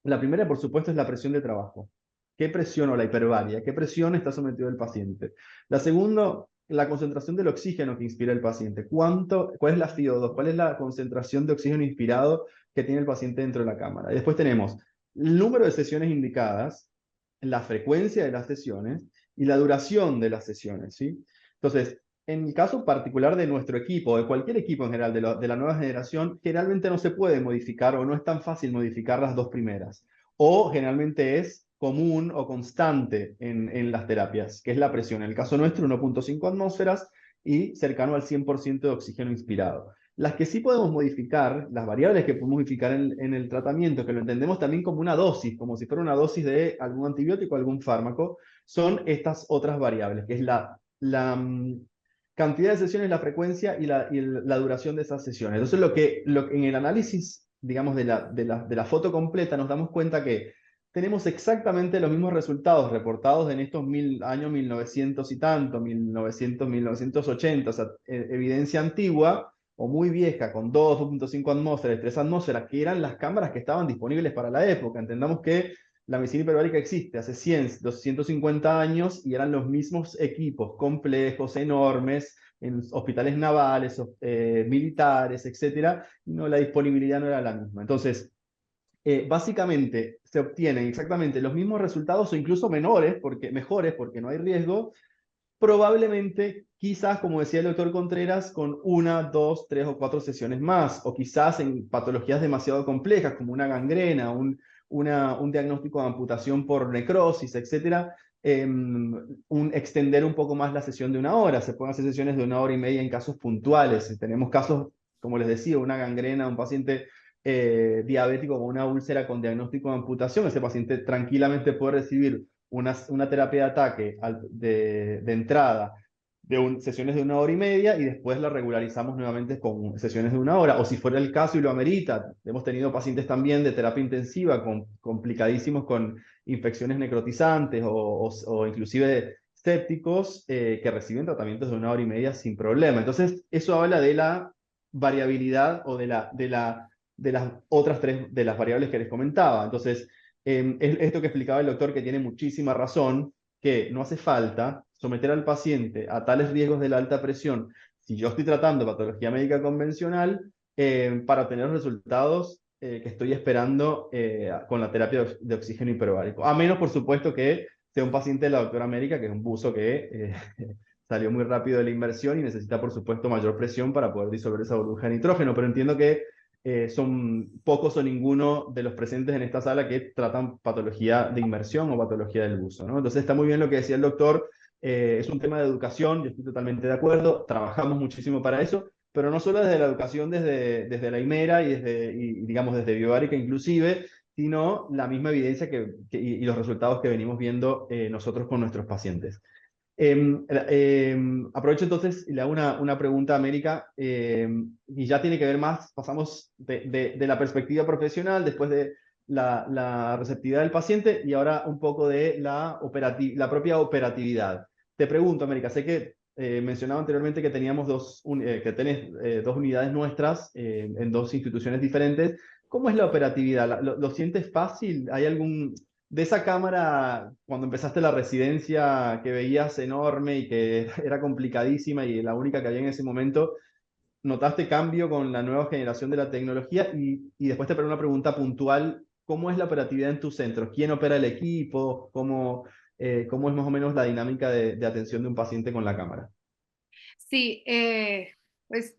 [SPEAKER 1] La primera, por supuesto, es la presión de trabajo. ¿Qué presión o la hiperbaria? ¿Qué presión está sometido el paciente? La segunda, la concentración del oxígeno que inspira el paciente. ¿Cuál es la FiO2? ¿Cuál es la concentración de oxígeno inspirado que tiene el paciente dentro de la cámara? Y después tenemos el número de sesiones indicadas, la frecuencia de las sesiones y la duración de las sesiones, ¿sí? Entonces, en el caso particular de nuestro equipo, de cualquier equipo en general, de la nueva generación, generalmente no se puede modificar o no es tan fácil modificar las dos primeras. O generalmente es común o constante en las terapias, que es la presión. En el caso nuestro, 1.5 atmósferas y cercano al 100% de oxígeno inspirado. Las que sí podemos modificar, las variables que podemos modificar en el tratamiento, que lo entendemos también como una dosis, como si fuera una dosis de algún antibiótico, algún fármaco, son estas otras variables, que es la cantidad de sesiones, la frecuencia y la duración de esas sesiones. Entonces, en el análisis, digamos, de la foto completa, nos damos cuenta que tenemos exactamente los mismos resultados reportados en estos años 1900 y tanto, 1900, 1980, o sea, evidencia antigua o muy vieja, con 2.5 atmósferas, 3 atmósferas, que eran las cámaras que estaban disponibles para la época. Entendamos que la medicina hiperbárica existe hace 100, 250 años y eran los mismos equipos complejos, enormes, en hospitales navales, militares, etcétera, y no, la disponibilidad no era la misma. Entonces, básicamente se obtienen exactamente los mismos resultados o incluso mejores porque no hay riesgo, probablemente, quizás, como decía el doctor Contreras, con 1, 2, 3 o 4 sesiones más, o quizás en patologías demasiado complejas, como una gangrena, un diagnóstico de amputación por necrosis, etcétera, extender un poco más la sesión de 1 hora. Se pueden hacer sesiones de 1 hora y media en casos puntuales. Si tenemos casos, como les decía, una gangrena, un paciente diabético con una úlcera con diagnóstico de amputación, ese paciente tranquilamente puede recibir una terapia de ataque de entrada de sesiones de 1 hora y media y después la regularizamos nuevamente con sesiones de 1 hora. O si fuera el caso y lo amerita, hemos tenido pacientes también de terapia intensiva complicadísimos con infecciones necrotizantes o inclusive sépticos que reciben tratamientos de 1 hora y media sin problema. Entonces, eso habla de la variabilidad o de las otras 3 de las variables que les comentaba. Entonces, es esto que explicaba el doctor, que tiene muchísima razón, que no hace falta someter al paciente a tales riesgos de la alta presión si yo estoy tratando patología médica convencional para obtener los resultados que estoy esperando con la terapia de oxígeno hiperbárico. A menos, por supuesto, que sea un paciente de la doctora América, que es un buzo que salió muy rápido de la inversión y necesita, por supuesto, mayor presión para poder disolver esa burbuja de nitrógeno, pero entiendo que son pocos o ninguno de los presentes en esta sala que tratan patología de inmersión o patología del buzo, ¿no? Entonces está muy bien lo que decía el doctor, es un tema de educación, yo estoy totalmente de acuerdo, trabajamos muchísimo para eso, pero no solo desde la educación, desde la IMERA y digamos desde Biobárica inclusive, sino la misma evidencia y los resultados que venimos viendo nosotros con nuestros pacientes. Aprovecho entonces y le hago una pregunta a América, y ya tiene que ver más, pasamos de la perspectiva profesional, después de la receptividad del paciente y ahora un poco de la propia operatividad. Te pregunto, América, sé que mencionaba anteriormente que teníamos que tenés 2 unidades nuestras en 2 instituciones diferentes. ¿Cómo es la operatividad? ¿Lo sientes fácil? ¿Hay de esa cámara, cuando empezaste la residencia, que veías enorme y que era complicadísima y la única que había en ese momento, notaste cambio con la nueva generación de la tecnología? Y después te pregunto una pregunta puntual, ¿cómo es la operatividad en tus centros? ¿Quién opera el equipo? ¿Cómo es más o menos la dinámica de atención de un paciente con la cámara?
[SPEAKER 6] Sí, pues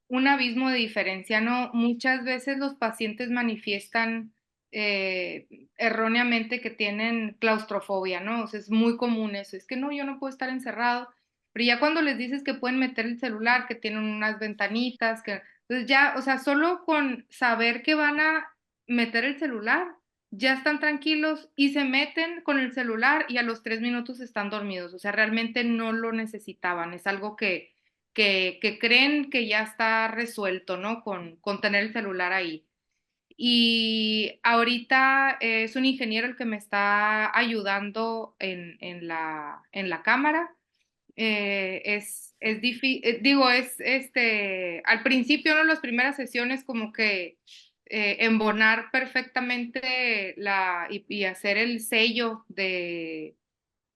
[SPEAKER 6] un abismo de diferencia, ¿no? Muchas veces los pacientes manifiestan erróneamente que tienen claustrofobia, ¿no? O sea, es muy común eso, es que no, yo no puedo estar encerrado, pero ya cuando les dices que pueden meter el celular, que tienen unas ventanitas, entonces ya, o sea, solo con saber que van a meter el celular, ya están tranquilos y se meten con el celular y a los 3 minutos están dormidos, o sea, realmente no lo necesitaban, es algo que creen que ya está resuelto, ¿no? Con tener el celular ahí. Y ahorita es un ingeniero el que me está ayudando en la cámara. Digo, al principio, ¿no? Las primeras sesiones como que embonar perfectamente y hacer el sello de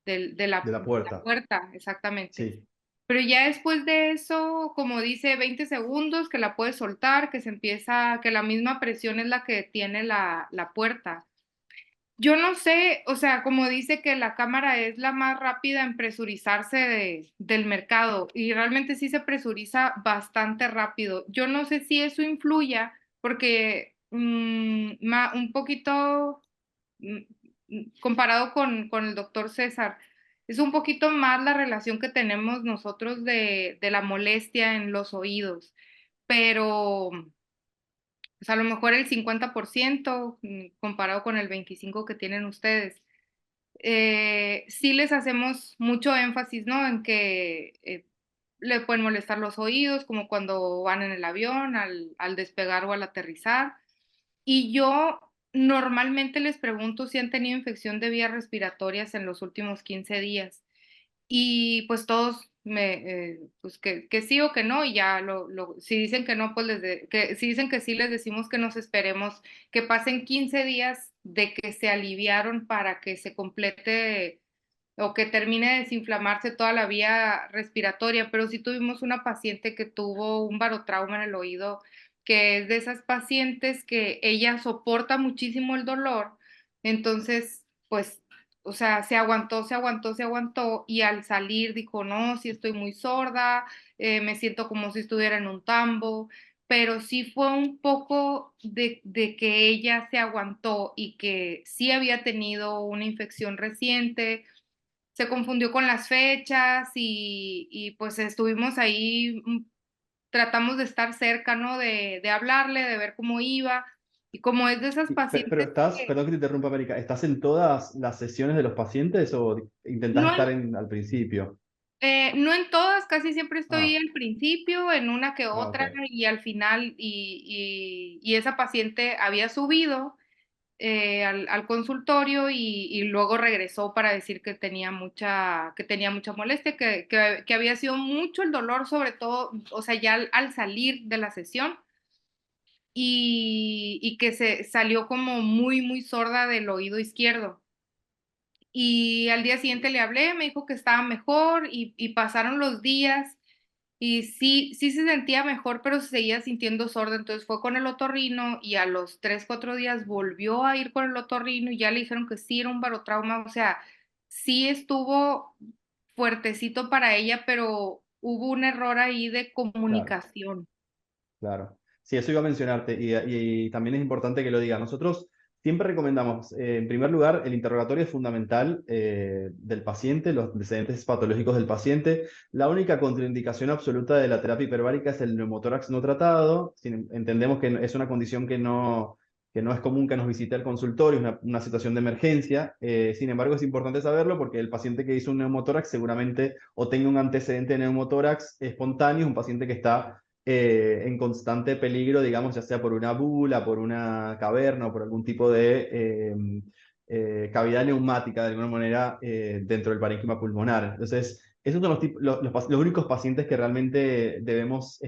[SPEAKER 1] De la
[SPEAKER 6] la
[SPEAKER 1] puerta.
[SPEAKER 6] puerta, exactamente.
[SPEAKER 1] Sí.
[SPEAKER 6] Pero ya después de eso, como dice, 20 segundos que la puedes soltar, que la misma presión es la que tiene la puerta. Yo no sé, o sea, como dice que la cámara es la más rápida en presurizarse del mercado y realmente sí se presuriza bastante rápido. Yo no sé si eso influya porque un poquito mm, comparado con el doctor César, es un poquito más la relación que tenemos nosotros de la molestia en los oídos, pero pues a lo mejor el 50% comparado con el 25% que tienen ustedes. Sí les hacemos mucho énfasis, ¿no? En que le pueden molestar los oídos, como cuando van en el avión, al despegar o al aterrizar. Y yo normalmente les pregunto si han tenido infección de vías respiratorias en los últimos 15 días. Y pues todos pues que sí o que no, y ya si dicen que no, pues si dicen que sí, les decimos que nos esperemos que pasen 15 días de que se aliviaron para que se complete o que termine de desinflamarse toda la vía respiratoria, pero sí tuvimos una paciente que tuvo un barotrauma en el oído, que es de esas pacientes que ella soporta muchísimo el dolor, entonces, pues, o sea, se aguantó, se aguantó, se aguantó, y al salir dijo, no, sí estoy muy sorda, me siento como si estuviera en un tambo, pero sí fue un poco de que ella se aguantó y que sí había tenido una infección reciente, se confundió con las fechas y pues estuvimos ahí, tratamos de estar cerca, ¿no? De hablarle, de ver cómo iba. Y como es de esas
[SPEAKER 1] Pero
[SPEAKER 6] pacientes
[SPEAKER 1] estás,
[SPEAKER 6] que
[SPEAKER 1] perdón que te interrumpa, América, ¿estás en todas las sesiones de los pacientes o intentás
[SPEAKER 6] no
[SPEAKER 1] estar
[SPEAKER 6] en,
[SPEAKER 1] al principio?
[SPEAKER 6] no en todas, casi siempre estoy
[SPEAKER 1] Ah,
[SPEAKER 6] al principio, en una que
[SPEAKER 1] ah,
[SPEAKER 6] otra,
[SPEAKER 1] ok.
[SPEAKER 6] y al final, y esa paciente había subido al consultorio y luego regresó para decir que tenía mucha molestia, que había sido mucho el dolor, sobre todo, o sea, ya al salir de la sesión y que se salió como muy, muy sorda del oído izquierdo. Y al día siguiente le hablé, me dijo que estaba mejor y pasaron los días y sí, sí se sentía mejor, pero se seguía sintiendo sorda. Entonces fue con el otorrino y a los 3, 4 días volvió a ir con el otorrino y ya le dijeron que sí era un barotrauma. O sea, sí estuvo fuertecito para ella, pero hubo un error ahí de
[SPEAKER 1] Claro.
[SPEAKER 6] comunicación.
[SPEAKER 1] Claro. Sí, eso iba a mencionarte y también es importante que lo diga. Nosotros siempre recomendamos, en primer lugar, el interrogatorio es fundamental del paciente, los antecedentes patológicos del paciente. La única contraindicación absoluta de la terapia hiperbárica es el neumotórax no tratado. Entendemos que es una condición que no es común que nos visite al consultorio, es una situación de emergencia. Sin embargo, es importante saberlo porque el paciente que hizo un neumotórax seguramente o tenga un antecedente de neumotórax espontáneo, es un paciente que está en constante peligro, digamos, ya sea por una bula, por una caverna o por algún tipo de cavidad neumática, de alguna manera, dentro del parénquima pulmonar. Entonces, esos son los únicos pacientes que realmente debemos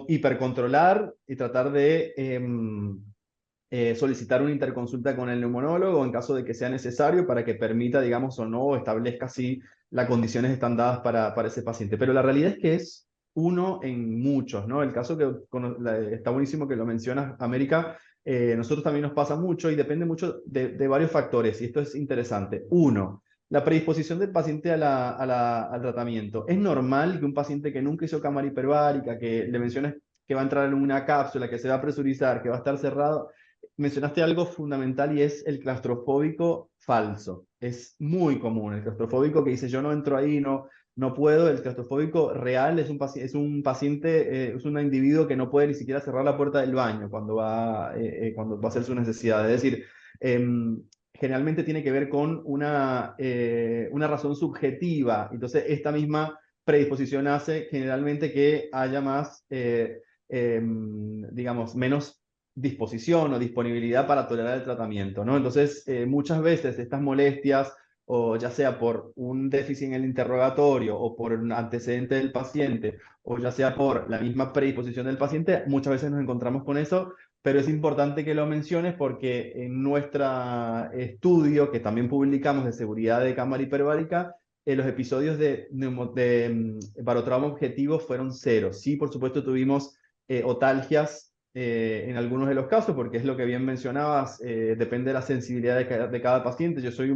[SPEAKER 1] hipercontrolar y tratar de solicitar una interconsulta con el neumonólogo en caso de que sea necesario para que permita, digamos, o no establezca si las condiciones están dadas para ese paciente. Pero la realidad es que es uno en muchos, ¿no? El caso que está buenísimo que lo mencionas, América, nosotros también nos pasa mucho y depende mucho de varios factores, y esto es interesante. Uno, la predisposición del paciente al tratamiento. Es normal que un paciente que nunca hizo cámara hiperbárica, que le menciones que va a entrar en una cápsula, que se va a presurizar, que va a estar cerrado, mencionaste algo fundamental y es el claustrofóbico falso. Es muy común el claustrofóbico que dice yo no entro ahí, no puedo. El claustrofóbico real es un paciente, es un individuo que no puede ni siquiera cerrar la puerta del baño cuando va a hacer su necesidad. Es decir, generalmente tiene que ver con una razón subjetiva. Entonces, esta misma predisposición hace generalmente que haya más, digamos, menos disposición o disponibilidad para tolerar el tratamiento, ¿no? Entonces, muchas veces estas molestias, o ya sea por un déficit en el interrogatorio o por un antecedente del paciente, o ya sea por la misma predisposición del paciente, muchas veces nos encontramos con eso, pero es importante que lo menciones porque en nuestro estudio, que también publicamos de seguridad de cámara hiperbárica, los episodios de barotrauma objetivo fueron cero. Sí, por supuesto, tuvimos otalgias en algunos de los casos, porque es lo que bien mencionabas, depende de la sensibilidad de cada paciente. Yo soy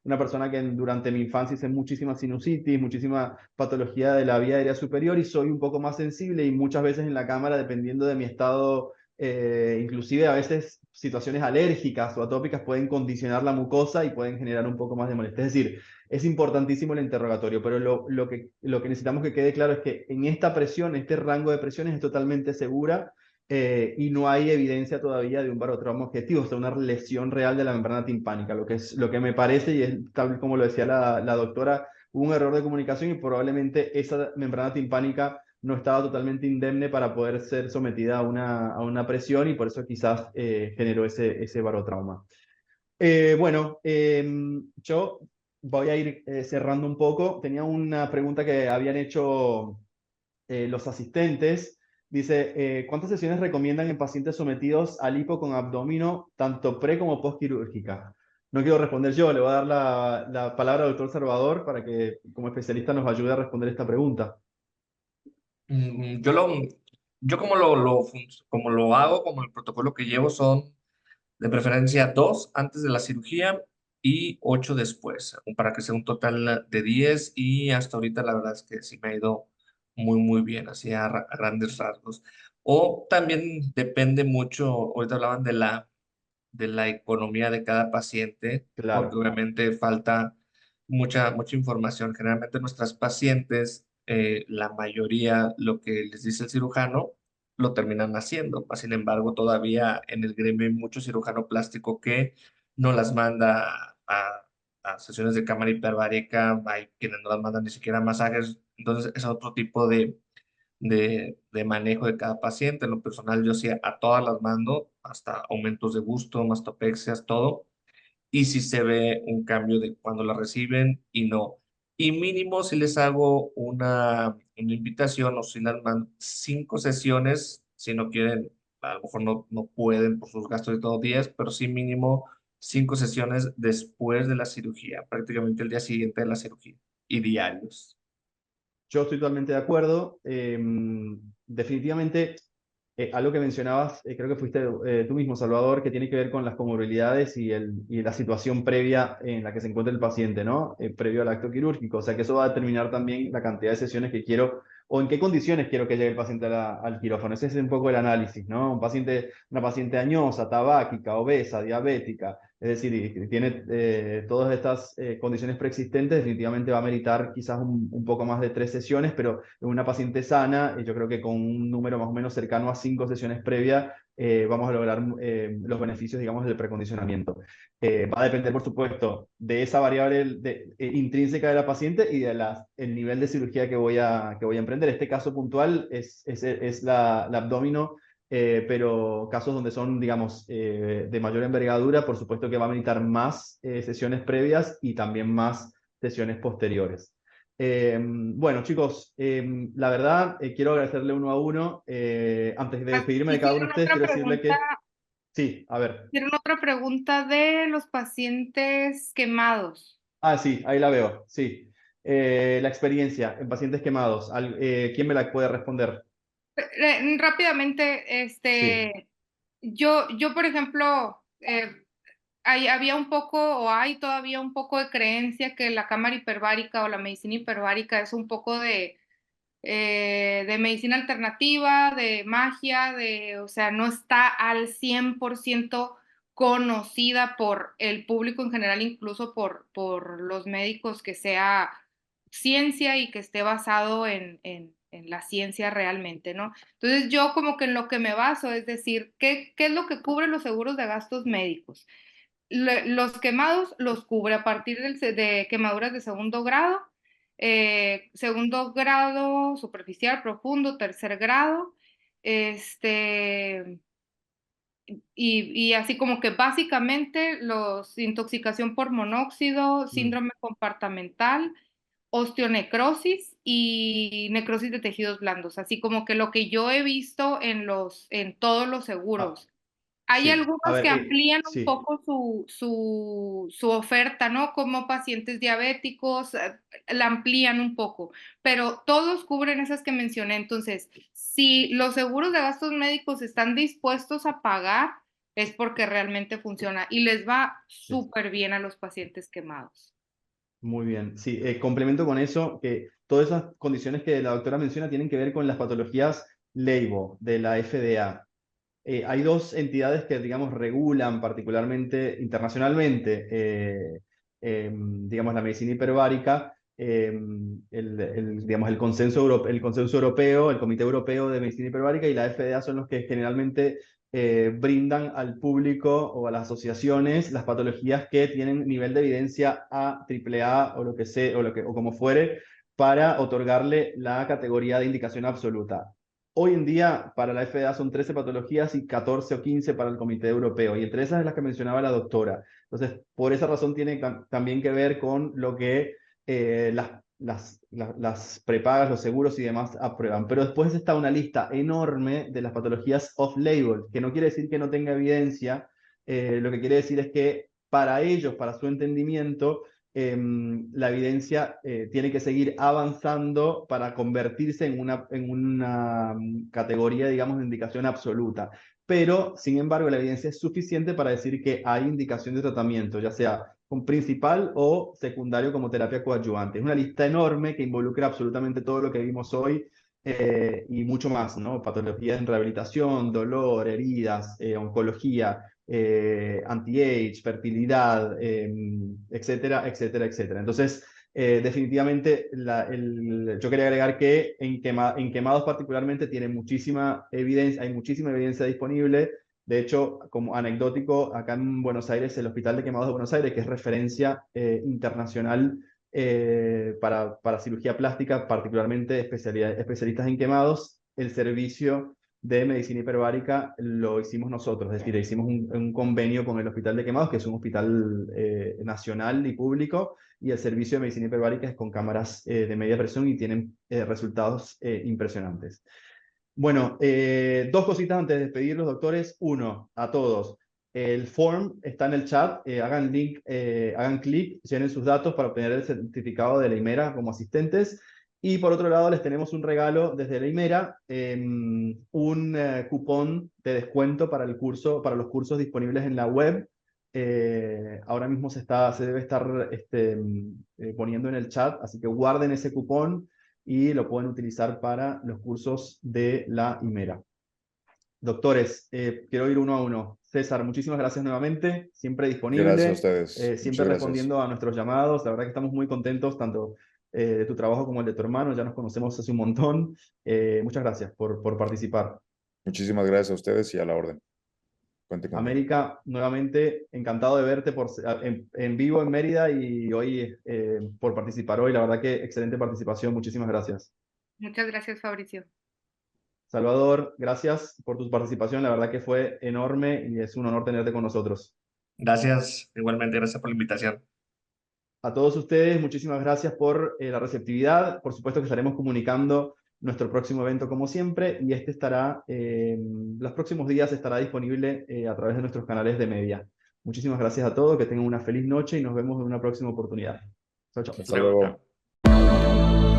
[SPEAKER 1] una persona que durante mi infancia hice muchísima sinusitis, muchísima patología de la vía aérea superior y soy un poco más sensible y muchas veces en la cámara, dependiendo de mi estado, inclusive a veces situaciones alérgicas o atópicas pueden condicionar la mucosa y pueden generar un poco más de molestia. Es decir, es importantísimo el interrogatorio, pero lo que necesitamos que quede claro es que en esta presión, este rango de presiones es totalmente segura y no hay evidencia todavía de un barotrauma objetivo, o sea, una lesión real de la membrana timpánica. Lo que me parece, y es tal como lo decía la doctora, hubo un error de comunicación y probablemente esa membrana timpánica no estaba totalmente indemne para poder ser sometida a una presión y por eso quizás generó ese barotrauma. Bueno, yo voy a ir cerrando un poco. Tenía una pregunta que habían hecho los asistentes. Dice, ¿cuántas sesiones recomiendan en pacientes sometidos a lipo con abdomino, tanto pre como postquirúrgica? No quiero responder yo, le voy a dar la palabra al doctor Salvador para que como especialista nos ayude a responder esta pregunta.
[SPEAKER 4] Mm, yo como lo hago, como el protocolo que llevo son de preferencia 2 antes de la cirugía y 8 después, para que sea un total de 10 y hasta ahorita la verdad es que sí me ha ido muy bien, así a grandes rasgos. O también depende mucho, ahorita hablaban de la economía de cada paciente, porque
[SPEAKER 1] Claro.
[SPEAKER 4] obviamente falta mucha información. Generalmente nuestras pacientes, la mayoría, lo que les dice el cirujano, lo terminan haciendo. Sin embargo, todavía en el gremio hay mucho cirujano plástico que no las manda a sesiones de cámara hiperbárica, hay quienes no las mandan ni siquiera a masajes. Entonces, es otro tipo de manejo de cada paciente. En lo personal, yo sí a todas las mando, hasta aumentos de gusto, mastopexias, todo. Y si se ve un cambio de cuando la reciben y no. Y mínimo si les hago una invitación o si las mando 5 sesiones, si no quieren, a lo mejor no pueden por sus gastos de todos días, pero sí mínimo 5 sesiones después de la cirugía, prácticamente el día siguiente de la cirugía y diarios.
[SPEAKER 1] Yo estoy totalmente de acuerdo. Definitivamente, algo que mencionabas, creo que fuiste tú mismo, Salvador, que tiene que ver con las comorbilidades y la situación previa en la que se encuentra el paciente, ¿no? Previo al acto quirúrgico. O sea, que eso va a determinar también la cantidad de sesiones que quiero o en qué condiciones quiero que llegue el paciente al quirófano. Ese es un poco el análisis, ¿no? Una paciente añosa, tabáquica, obesa, diabética, es decir, y que tiene todas estas condiciones preexistentes, definitivamente va a meritar quizás un poco más de 3 sesiones, pero en una paciente sana, yo creo que con un número más o menos cercano a 5 sesiones previas, vamos a lograr los beneficios, digamos, del precondicionamiento. Va a depender, por supuesto, de esa variable intrínseca de la paciente y de el nivel de cirugía que voy a emprender. Este caso puntual es la abdomino, pero casos donde son, digamos, de mayor envergadura, por supuesto que va a meditar más sesiones previas y también más sesiones posteriores. Bueno, chicos, la verdad, quiero agradecerle uno a uno. Antes de despedirme de cada uno
[SPEAKER 6] Hicieron
[SPEAKER 1] de ustedes,
[SPEAKER 6] otra
[SPEAKER 1] quiero decirle
[SPEAKER 6] pregunta,
[SPEAKER 1] que, sí, a ver.
[SPEAKER 6] hicieron otra pregunta de los pacientes quemados.
[SPEAKER 1] Ah, sí, ahí la veo, sí. La experiencia en pacientes quemados, ¿quién me la puede responder?
[SPEAKER 6] Rápidamente,
[SPEAKER 1] Sí,
[SPEAKER 6] yo, por ejemplo, había un poco, o hay todavía un poco de creencia que la cámara hiperbárica o la medicina hiperbárica es un poco de medicina alternativa, de magia, o sea, no está al 100% conocida por el público en general, incluso por los médicos, que sea ciencia y que esté basado en la ciencia realmente, ¿no? Entonces yo como que en lo que me baso es decir, ¿qué es lo que cubren los seguros de gastos médicos? Los quemados los cubre a partir de quemaduras de segundo grado superficial, profundo, tercer grado, este, y así como que básicamente intoxicación por monóxido,
[SPEAKER 1] mm,
[SPEAKER 6] síndrome compartamental, osteonecrosis y necrosis de tejidos blandos, así como que lo que yo he visto en todos los
[SPEAKER 1] ah,
[SPEAKER 6] seguros. Hay
[SPEAKER 1] sí. A
[SPEAKER 6] algunos
[SPEAKER 1] ver,
[SPEAKER 6] que amplían un
[SPEAKER 1] sí.
[SPEAKER 6] poco su oferta, ¿no? Como pacientes diabéticos, la amplían un poco, pero todos cubren esas que mencioné. Entonces, si los seguros de gastos médicos están dispuestos a pagar, es porque realmente funciona y les va súper bien a los pacientes quemados.
[SPEAKER 1] Muy bien. Sí, complemento con eso, que todas esas condiciones que la doctora menciona tienen que ver con las patologías LABEL de la FDA. Hay dos entidades que, digamos, regulan particularmente internacionalmente, digamos, la medicina hiperbárica, digamos, el consenso europeo, el Comité Europeo de Medicina Hiperbárica y la FDA son los que generalmente brindan al público o a las asociaciones las patologías que tienen nivel de evidencia A, AAA o lo que sea, o como fuere, para otorgarle la categoría de indicación absoluta. Hoy en día, para la FDA son 13 patologías y 14 o 15 para el Comité Europeo, y entre esas es las que mencionaba la doctora. Entonces, por esa razón tiene también que ver con lo que las prepagas, los seguros y demás aprueban. Pero después está una lista enorme de las patologías off-label, que no quiere decir que no tenga evidencia, lo que quiere decir es que para ellos, para su entendimiento, la evidencia tiene que seguir avanzando para convertirse en una categoría, digamos, de indicación absoluta. Pero, sin embargo, la evidencia es suficiente para decir que hay indicación de tratamiento, ya sea con principal o secundario como terapia coadyuvante. Es una lista enorme que involucra absolutamente todo lo que vimos hoy y mucho más, ¿no? Patologías en rehabilitación, dolor, heridas, oncología, anti-age, fertilidad, etcétera, etcétera, etcétera. Entonces, definitivamente, yo quería agregar que en quemados particularmente tiene muchísima evidencia, hay muchísima evidencia disponible. De hecho, como anecdótico, acá en Buenos Aires, el Hospital de Quemados de Buenos Aires, que es referencia internacional para cirugía plástica, particularmente especialistas en quemados, el servicio de medicina hiperbárica lo hicimos nosotros, es decir, hicimos un convenio con el Hospital de Quemados, que es un hospital nacional y público, y el servicio de medicina hiperbárica es con cámaras de media presión y tienen resultados impresionantes. Bueno, dos cositas antes de despedirlos, doctores. Uno, a todos. El form está en el chat, hagan clic, llenen sus datos para obtener el certificado de la IMERA como asistentes. Y por otro lado, les tenemos un regalo desde la IMERA, un cupón de descuento para los cursos disponibles en la web. Ahora mismo se debe estar poniendo en el chat, así que guarden ese cupón y lo pueden utilizar para los cursos de la IMERA. Doctores, quiero ir uno a uno. César, muchísimas gracias nuevamente, siempre disponible.
[SPEAKER 5] Gracias a ustedes.
[SPEAKER 1] Siempre
[SPEAKER 5] Muchas
[SPEAKER 1] respondiendo
[SPEAKER 5] gracias.
[SPEAKER 1] a nuestros llamados. La verdad que estamos muy contentos, tanto de tu trabajo como el de tu hermano. Ya nos conocemos hace un montón. Muchas gracias por participar.
[SPEAKER 5] Muchísimas gracias a ustedes y a la orden. Cuente conmigo.
[SPEAKER 1] América, nuevamente encantado de verte en vivo en Mérida y hoy por participar hoy. La verdad que excelente participación. Muchísimas gracias.
[SPEAKER 6] Muchas gracias, Fabricio.
[SPEAKER 1] Salvador, gracias por tu participación. La verdad que fue enorme y es un honor tenerte con nosotros.
[SPEAKER 4] Gracias, igualmente, gracias por la invitación.
[SPEAKER 1] A todos ustedes, muchísimas gracias por la receptividad. Por supuesto que estaremos comunicando nuestro próximo evento como siempre y este estará, los próximos días estará disponible a través de nuestros canales de media. Muchísimas gracias a todos, que tengan una feliz noche y nos vemos en una próxima oportunidad. Chao, chao.
[SPEAKER 5] Hasta luego.